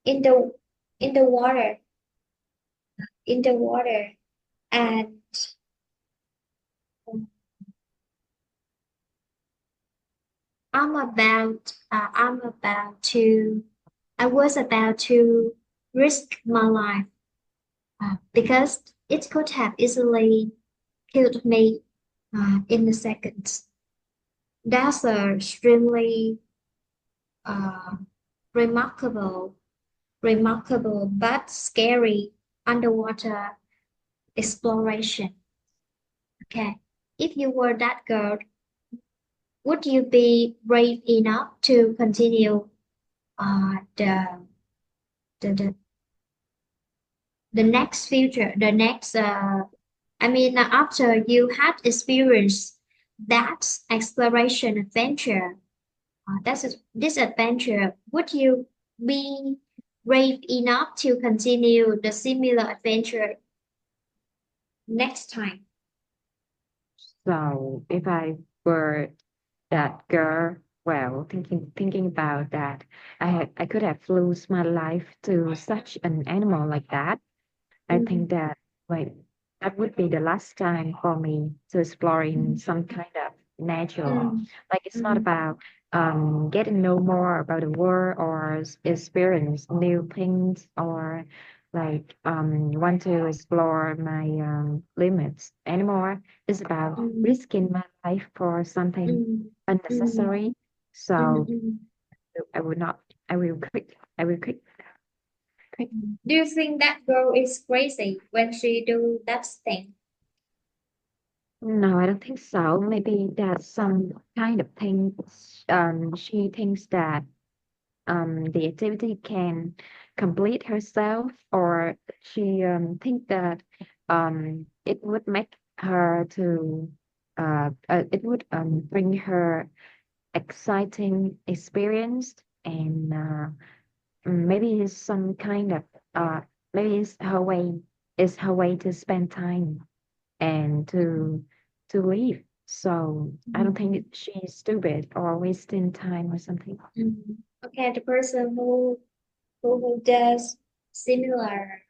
in the in the water, in the water, and um, I'm about to, I was about to risk my life because it could have easily killed me in a second. That's a extremely uh, remarkable, remarkable but scary underwater exploration. Okay, if you were that girl, would you be brave enough to continue uh, the the the next future, the next I mean after you had experienced that exploration adventure, this adventure, would you be brave enough to continue the similar adventure next time? So if I were that girl, well, thinking about that, I could have lose my life to such an animal like that. I Mm, think that like that would be the last time for me to explore in mm, some kind of nature. mm, Like it's not mm, about getting to know more about the world or experience new things or like want to explore my limits anymore. It's about mm, risking my life for something mm, mm, unnecessary. mm, So mm. I would not. I will quit. Do you think that girl is crazy when she do that thing? No, I don't think so. Maybe that's some kind of thing. She thinks that the activity can complete herself, or she think that it would make her to it would bring her exciting experience, and maybe it's some kind of uh maybe it's her way to spend time and to leave. So I don't Mm, think she's stupid or wasting time or something. mm. Okay, the person who does similar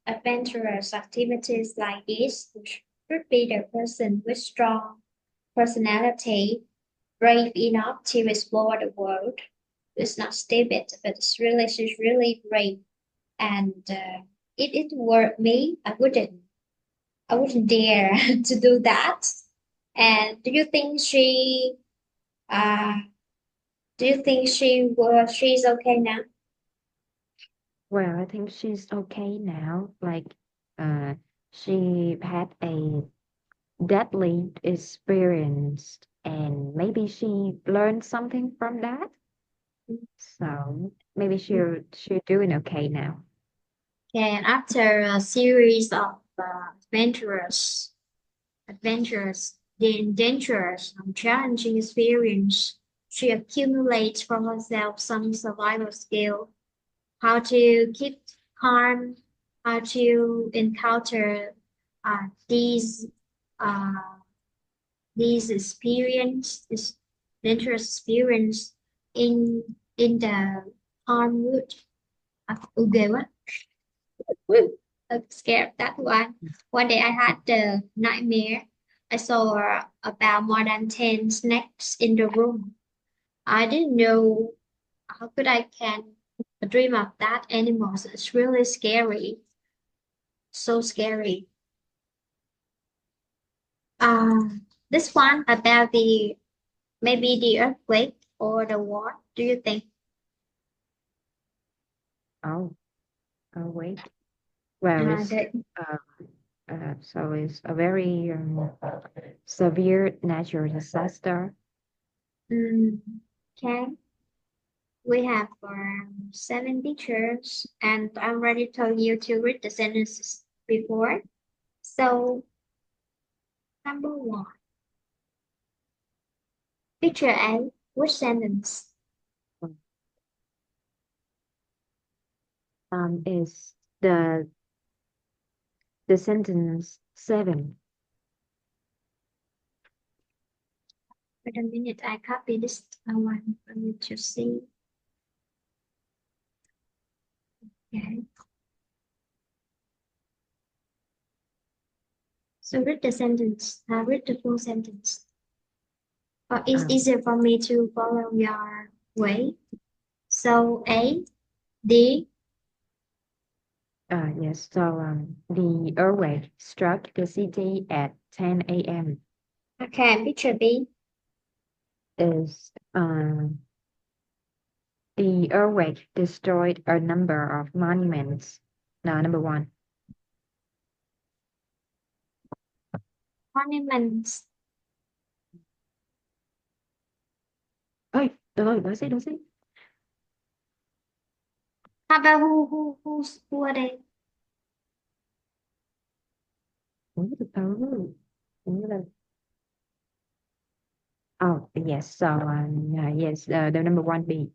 adventurous activities like this should be the person with strong personality, brave enough to explore the world. It's not stupid, but she's really brave. And if it were me, I wouldn't dare to do that. And uh, do you think she's okay now? Well, I think she's okay now. Like, uh, she had a deadly experience, and maybe she learned something from that. So maybe she's doing okay now. And after a series of dangerous and challenging experience, she accumulates for herself some survival skill, how to keep calm, how to encounter these uh, these experience, this dangerous experience in the Armwood. Okay, what? I'm scared that one. One day I had the nightmare. I saw about more than 10 snakes in the room. I didn't know how could I can dream of that animals. It's really scary. So scary. This one about the maybe the earthquake or the war. Do you think? Oh, oh wait. Well, The, uh, so it's a very severe natural disaster. mm, okay. We have 7 pictures, and I already told you to read the sentences before. So, number one, picture A, which sentence? Is the sentence seven. Wait a minute, I copy this one for you to see. Okay. So read the sentence, read the full sentence. It's Um, easier for me to follow your way. So A, D, yes. So the earthquake struck the city at 10 a.m. okay, picture B, Is the earthquake destroyed a number of monuments. No, number one. monuments. Ơi, từ từ, nói gì? How about who are they? Ủa, từ từ. Ủa là- Oh, yes. So, yes, the number one B.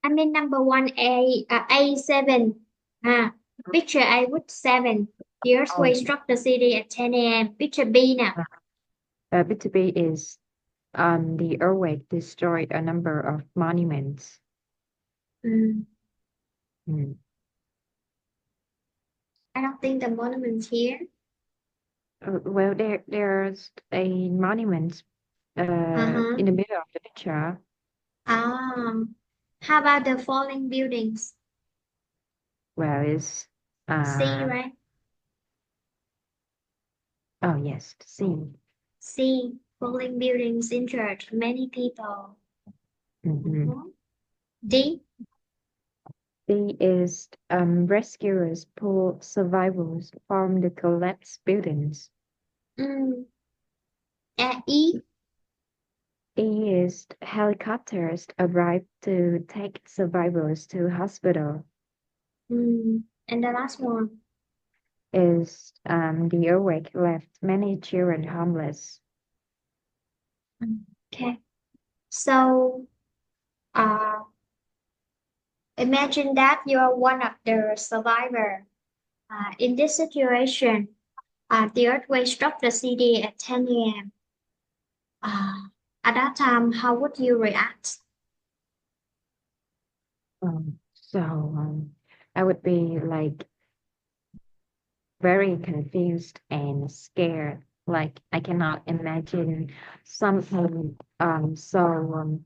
I mean number one A7. Ah, picture A with 7. The Oh, earthquake struck the city at 10 a.m. Picture B now. B2B is the earthquake destroyed a number of monuments. Mm, Mm. I don't think the monument's here. Well, there's a monument Uh-huh. in the middle of the picture. Ah, how about the falling buildings? Well, it's C, uh right? oh yes, C. C, falling buildings injured many people. Mm-hmm. Mhm. D, D is rescuers pull survivors from the collapsed buildings. mm, E, E is helicopters arrive to take survivors to hospital. and the last one. Is the earthquake left many children homeless. Okay. So, uh, imagine that you are one of the survivor. In this situation, the earthquake struck the city at 10 a.m. At that time, how would you react? So I would be like very confused and scared. Like I cannot imagine something so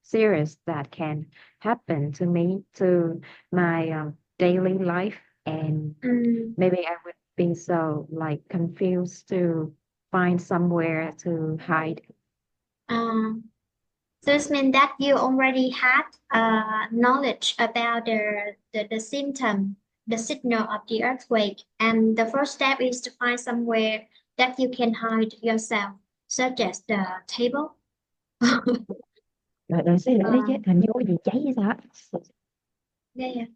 serious that can happen to me to my daily life, and Mm, maybe I would be so like confused to find somewhere to hide. uh, so this means that you already had knowledge about the symptom, the signal of the earthquake, and the first step is to find somewhere that you can hide yourself, such as the table. Rồi xin lỗi đi chứ Uh, hình như có gì cháy hay sao á. yeah, yeah.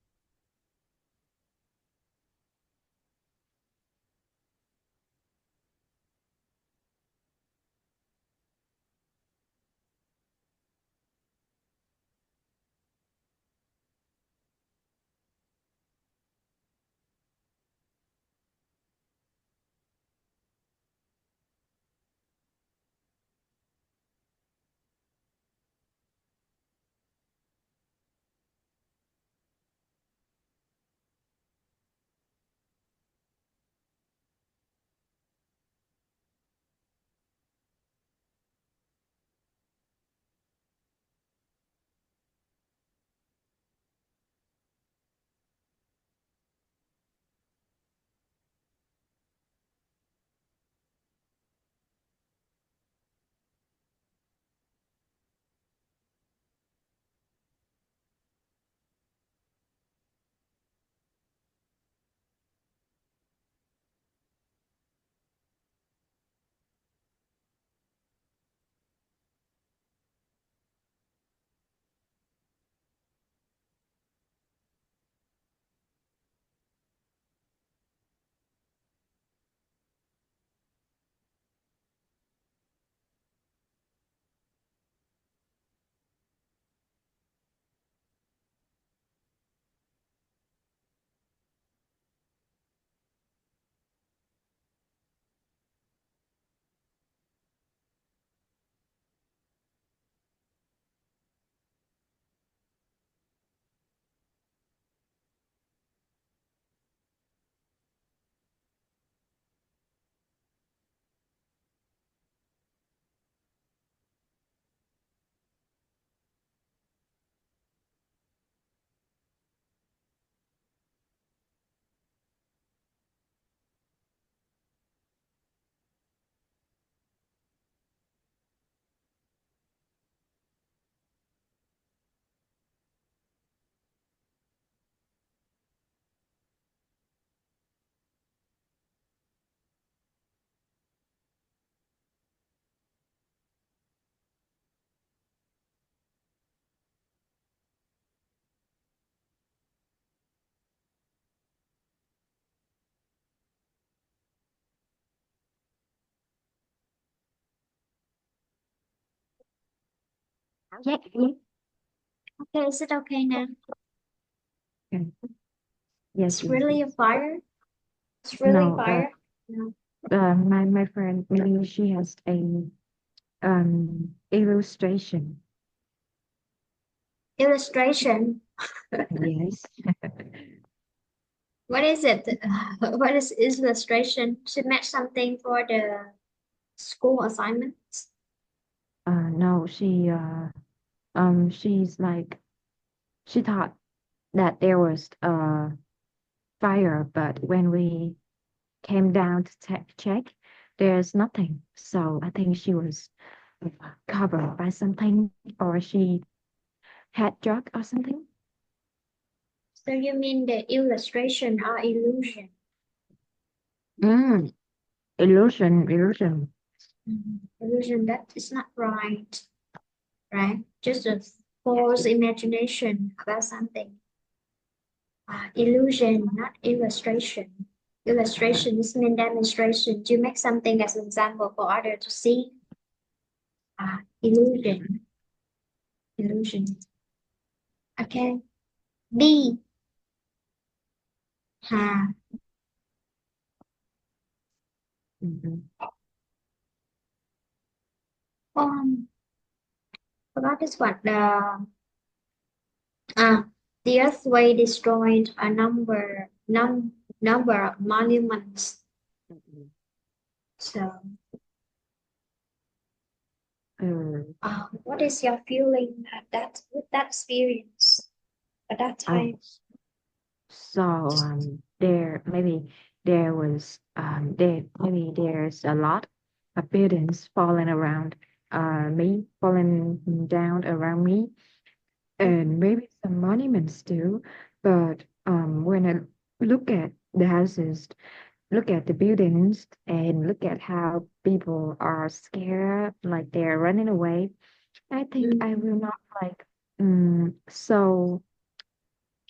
Yeah, yeah. Okay, is it okay now? Okay. Yes, It's yes, really a yes. fire. It's really No, fire. No. my friend, maybe she has a illustration. Illustration. Yes. What is it? What is illustration? To match something for the school assignments. No, she's like she thought that there was fire, but when we came down to check, there's nothing. So I think she was covered by something, or she had drug or something. So you mean the illustration or illusion? Mm, illusion. Illusion, that is not right, right? Just a false imagination about something. Illusion, not illustration. Illustration is mean demonstration to make something as an example for others to see. Illusion, illusion. Okay. B. Ha. Mhm. Forgot this one. Uh, the earthquake destroyed a number of monuments. Mhm. So, what Uh, is your feeling at that with that experience at that oh, time? so there maybe there's a lot of buildings falling around me, falling down around me, and maybe some monuments too. But when I look at the houses, look at the buildings, and look at how people are scared, like they're running away, I think I Mm, will not like so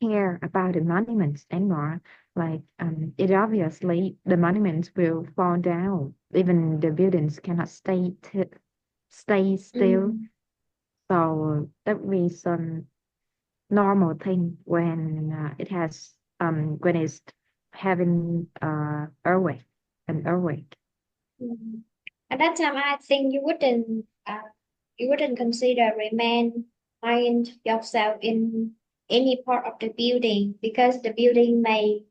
care about the monuments anymore. Like it obviously the monuments will fall down. Even the buildings cannot stay still. mm, So that would be some normal thing when it has when it's having an earthquake. mm. At that time, I think you wouldn't consider mind yourself in any part of the building because the building may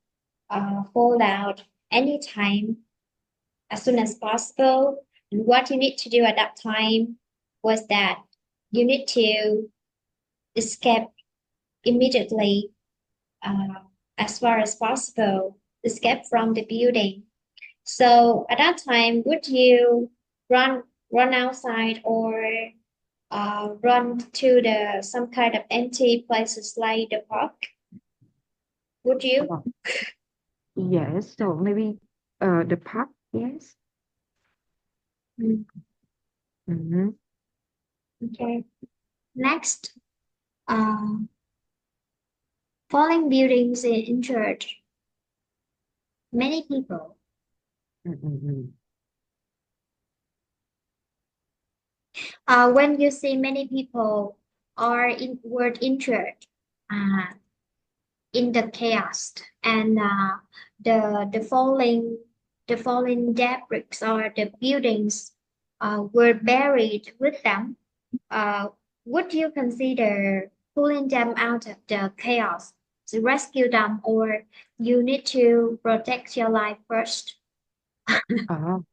fall down anytime as soon as possible. And what you need to do at that time was that you need to escape immediately, uh, as far as possible, escape from the building. So at that time, would you run run outside or run to the some kind of empty places like the park? Would you? Oh, yes, so maybe the park, yes. Mm, Mm-hmm. okay. Next, uh, falling buildings in church. Many people. Mm-hmm. When you see many people are in word injured, uh, in the chaos, and the falling debris or the buildings were buried with them, uh, would you consider pulling them out of the chaos to rescue them, or you need to protect your life first? Oh,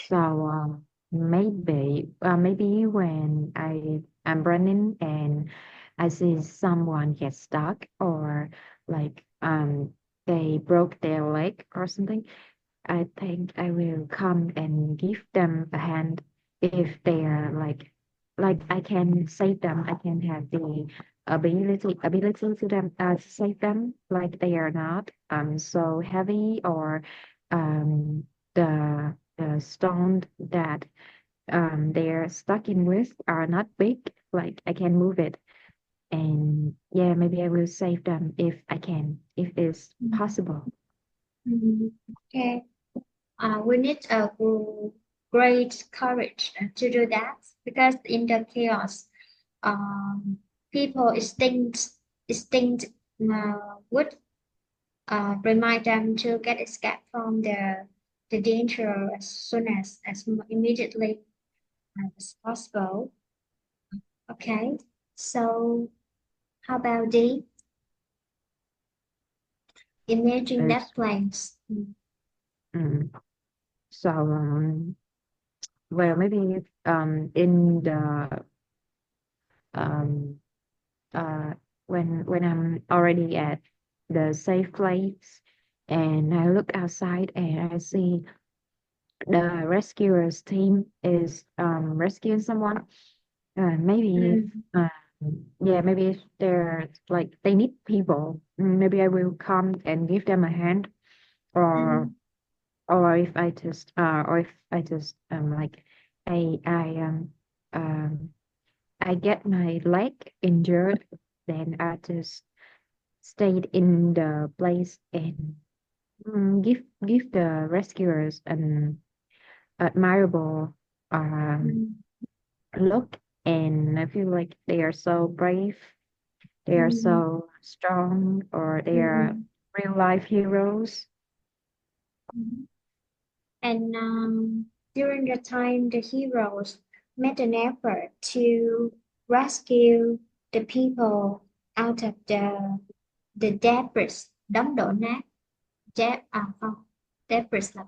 so maybe when I'm running and I see someone get stuck or like they broke their leg or something, I think I will come and give them a hand if they are like I can save them. I can have the ability to them to save them like they are not so heavy or um the stone that they're stuck in with are not big. Like I can move it and yeah, maybe I will save them if I can, if it's possible. Mhm. Okay. We need a great courage to do that because in the chaos, um, people instinct would remind them to get escape from the danger as soon as immediately as possible. Okay, so how about the imagine It's, that place? mm, so well, maybe in the um uh when I'm already at the safe place and I look outside and I see the rescuers team is rescuing someone. Maybe if Mm, yeah, maybe if they're like they need people, maybe I will come and give them a hand, or mm, or if I just like I I get my leg injured, then I just stayed in the place and give the rescuers an admirable um mm, look, and I feel like they are so brave, they are mm, so strong, or they are mm, real life heroes. mm. And during the time, the heroes made an effort to rescue the people out of the debris, đống đổ nát. Không, debris là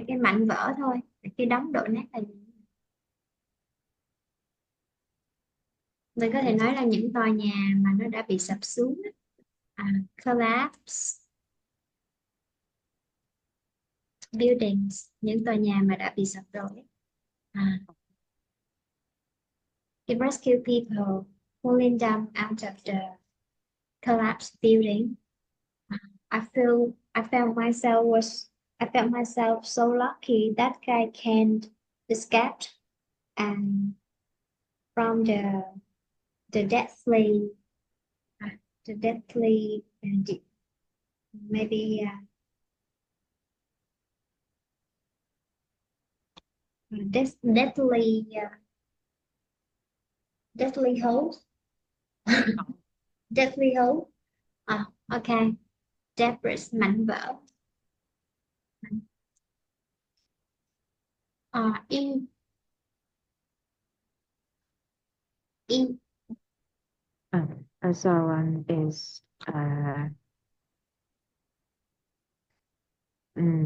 cái mảnh vỡ thôi. Cái đống đổ nát là gì? Mình có thể nói là những tòa nhà mà nó đã bị sập xuống á. Collapse buildings, những tòa nhà mà đã bị sập rồi. À, it rescue people pulling them out of the collapsed building. I felt myself so lucky that guy can't escape and from the deathly uh, the deathly maybe deathly deathly hole deathly hole. Okay, debris mảnh vỡ. In in So is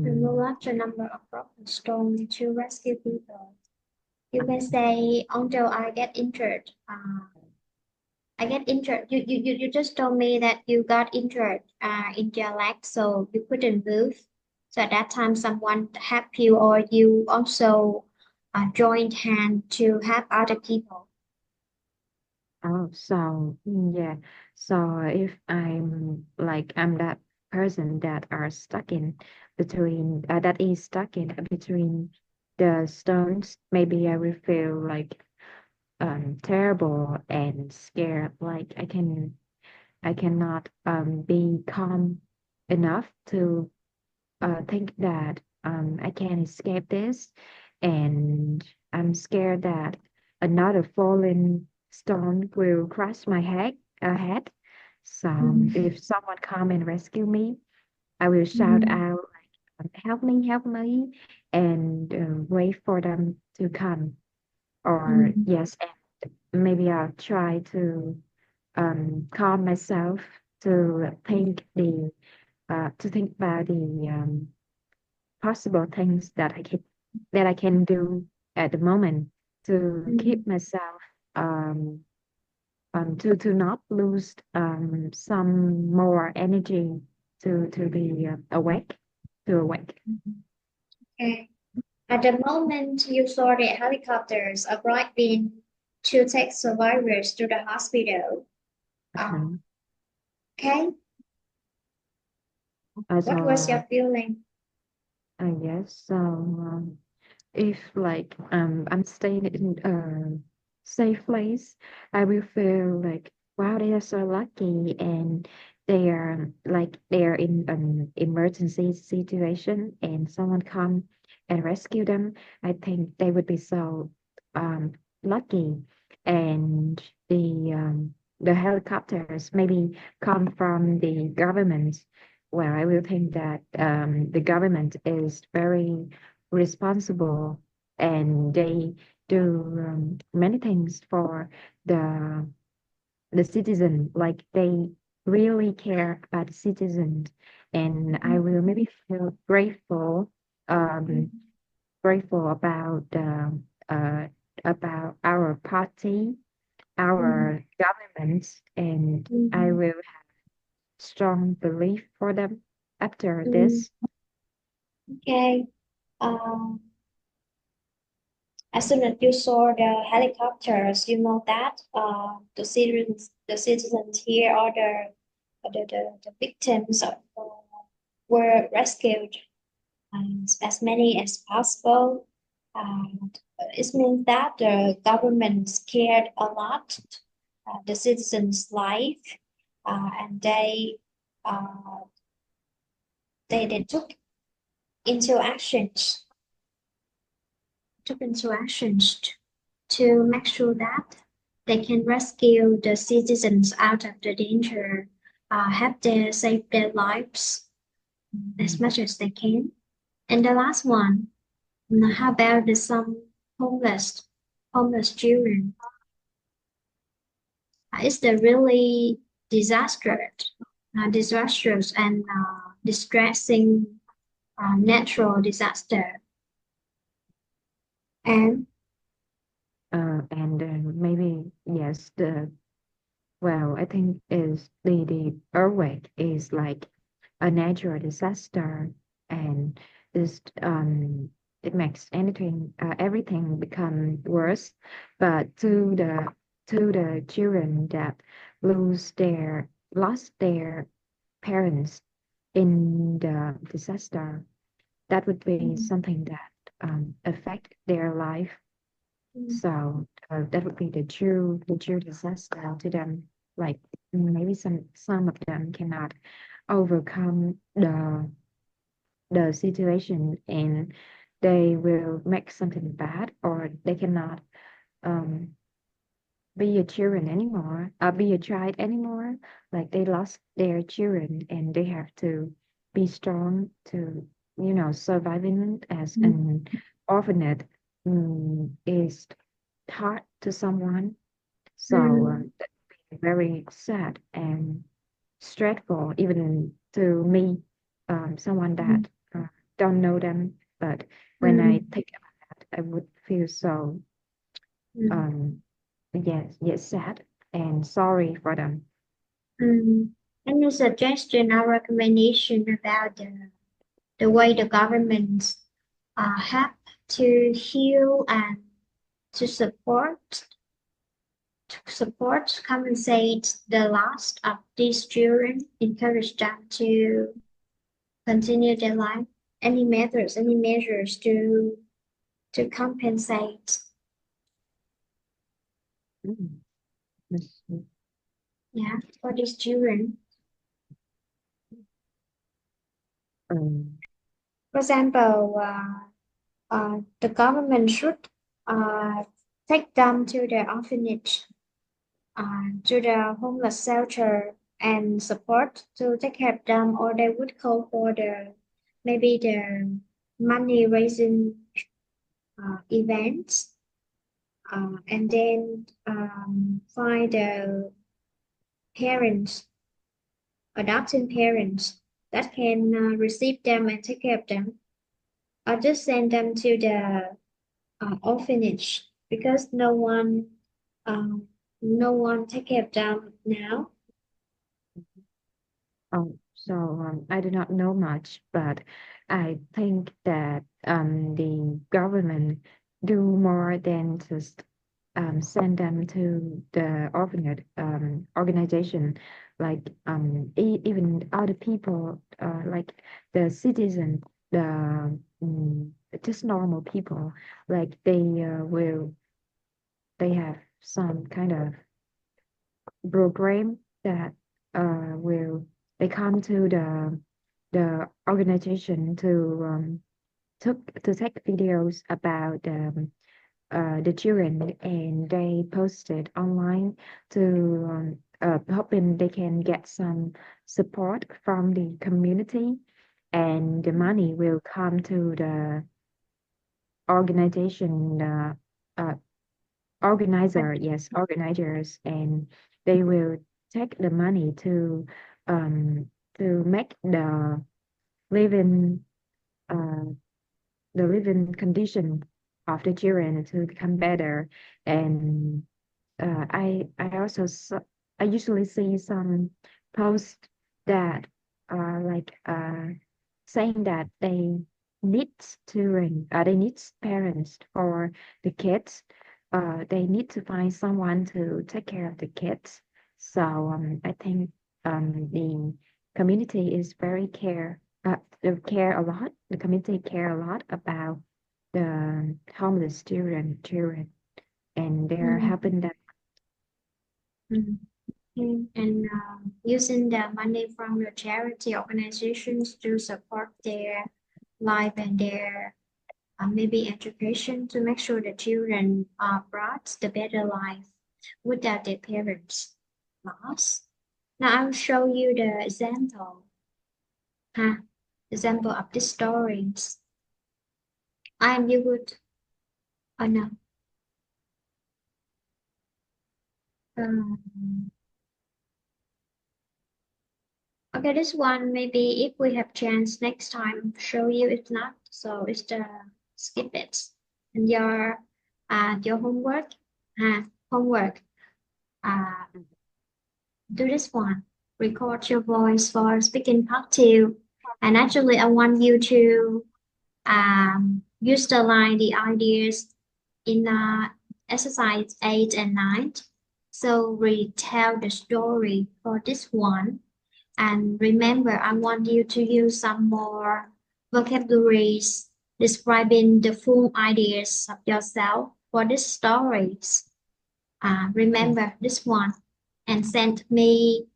remove mm, large number of broken stone to rescue people. You can say until I get injured. I get injured. You just told me that you got injured in your leg, so you couldn't move. So at that time, someone helped you, or you also joined hand to help other people. oh, so yeah. So if I'm that person that are stuck in between that is stuck in between the stones, maybe I will feel like terrible and scared. Like I cannot be calm enough to think that I can escape this, and I'm scared that another falling stone will crush my head. So Mhm. if someone come and rescue me, I will shout Mhm. out like, help me," and wait for them to come. Or Mhm. yes, and maybe I'll try to calm myself to think about the possible things that I can do at the moment to Mhm. keep myself to not lose some more energy to be awake. Okay. At the moment you saw the helicopters arriving to take survivors to the hospital. Uh, Mhm. okay, what was So your feeling? I guess so. If like I'm staying in a safe place, I will feel like wow, they are so lucky, and they are in an emergency situation and someone come and rescue them, I think they would be so um, lucky. And the helicopters maybe come from the government. Well, I will think that the government is very responsible and they do many things for the the citizen, like they really care about the citizens. And I will maybe feel grateful, um, grateful about our party, our government, and I Mhm. will have strong belief for them after Mm, this. okay. Um, as soon as you saw the helicopters, you know that the citizens here or the victims were rescued, as many as possible. And it means that the government cared a lot the citizens' life, and uh, they into actions took into actions to make sure that they can rescue the citizens out of the danger, help them save their lives as Mm. much as they can. And the last one, how about the some homeless children? It's the really disastrous and distressing natural disaster. And And maybe yes, the well, I think is the earthquake is like a natural disaster, and is it makes everything become worse. But to the children that lost their parents in the disaster, that would be mm, something that affect their life. mm, So that would be the true disaster to them. Like maybe some of them cannot overcome the situation and they will make something bad, or they cannot um be a children anymore, be a child anymore. Like they lost their children and they have to be strong to, surviving as mm, an orphanage is hard to someone. So mm, that's very sad and stressful, even to me, someone mm, that don't know them. But when I mm, think about that, I would feel so, mm, um, yes, sad and sorry for them. mm. Any suggestion or recommendation about the way the government have to heal and to compensate the loss of these children, encourage them to continue their life? Any measures to compensate, Mm, yes, yeah, for these children? um, For example, the government should take them to the orphanage, to the homeless shelter, and support to take care of them, or they would call for the maybe the money raising events, and then find the parents, adopting parents that can receive them and take care of them, or just send them to the orphanage because um, no one take care of them now. so I do not know much, but I think that the government do more than just send them to the orphanage organization, like even other people, like the citizen, the just normal people, like they have some kind of program that will they come to the organization to take videos about the children, and they posted online to hoping they can get some support from the community, and the money will come to the organization uh, organizers, and they will take the money to make living uh, the living condition of the children to become better. And I also I usually see some posts that are like saying that need they need parents for the kids. They need to find someone to take care of the kids. So I think the community is very they care a lot. The community care a lot about the homeless children, and they're Mm, helping them. mm. And using the money from the charity organizations to support their life and their maybe education to make sure the children are brought the better life without their parents' loss. Now I'll show you the huh? Example of the stories. And you would, oh no, um, okay, this one maybe if we have chance next time show you. If not, so it's the skip it. And your homework, homework. Uh, do this one. Record your voice for speaking part two. And actually, I want you to use the ideas in exercise 8 and 9. So retell the story for this one. And remember, I want you to use some more vocabularies describing the full ideas of yourself for these stories. Remember this one and send me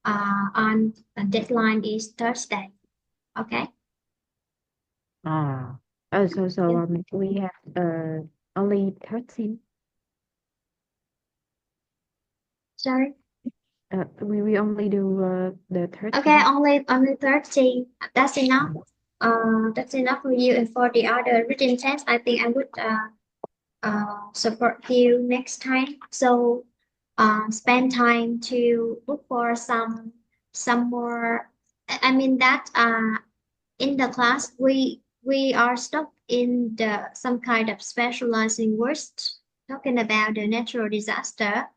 on the deadline is Thursday. Okay? Ah, so Yes. we have only 13. Sorry. We only do the Okay, 13. only 13. That's enough. That's enough for you. And for the other written test, I think I would support you next time. So spend time to look for some more. I mean that in the class we are stuck in the some kind of specializing words talking about the natural disaster.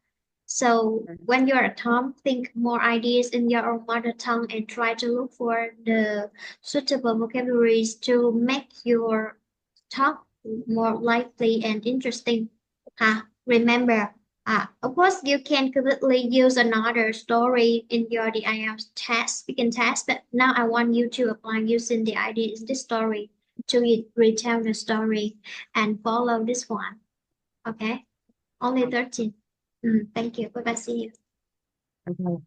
So when you're at home, think more ideas in your own mother tongue and try to look for the suitable vocabularies to make your talk more lively and interesting. Remember, of course, you can completely use another story in your the IELTS test, speaking test, but now I want you to apply using the ideas in this story to retell the story and follow this one. Okay? Only 13. Thank you. Bye bye. See you. Okay.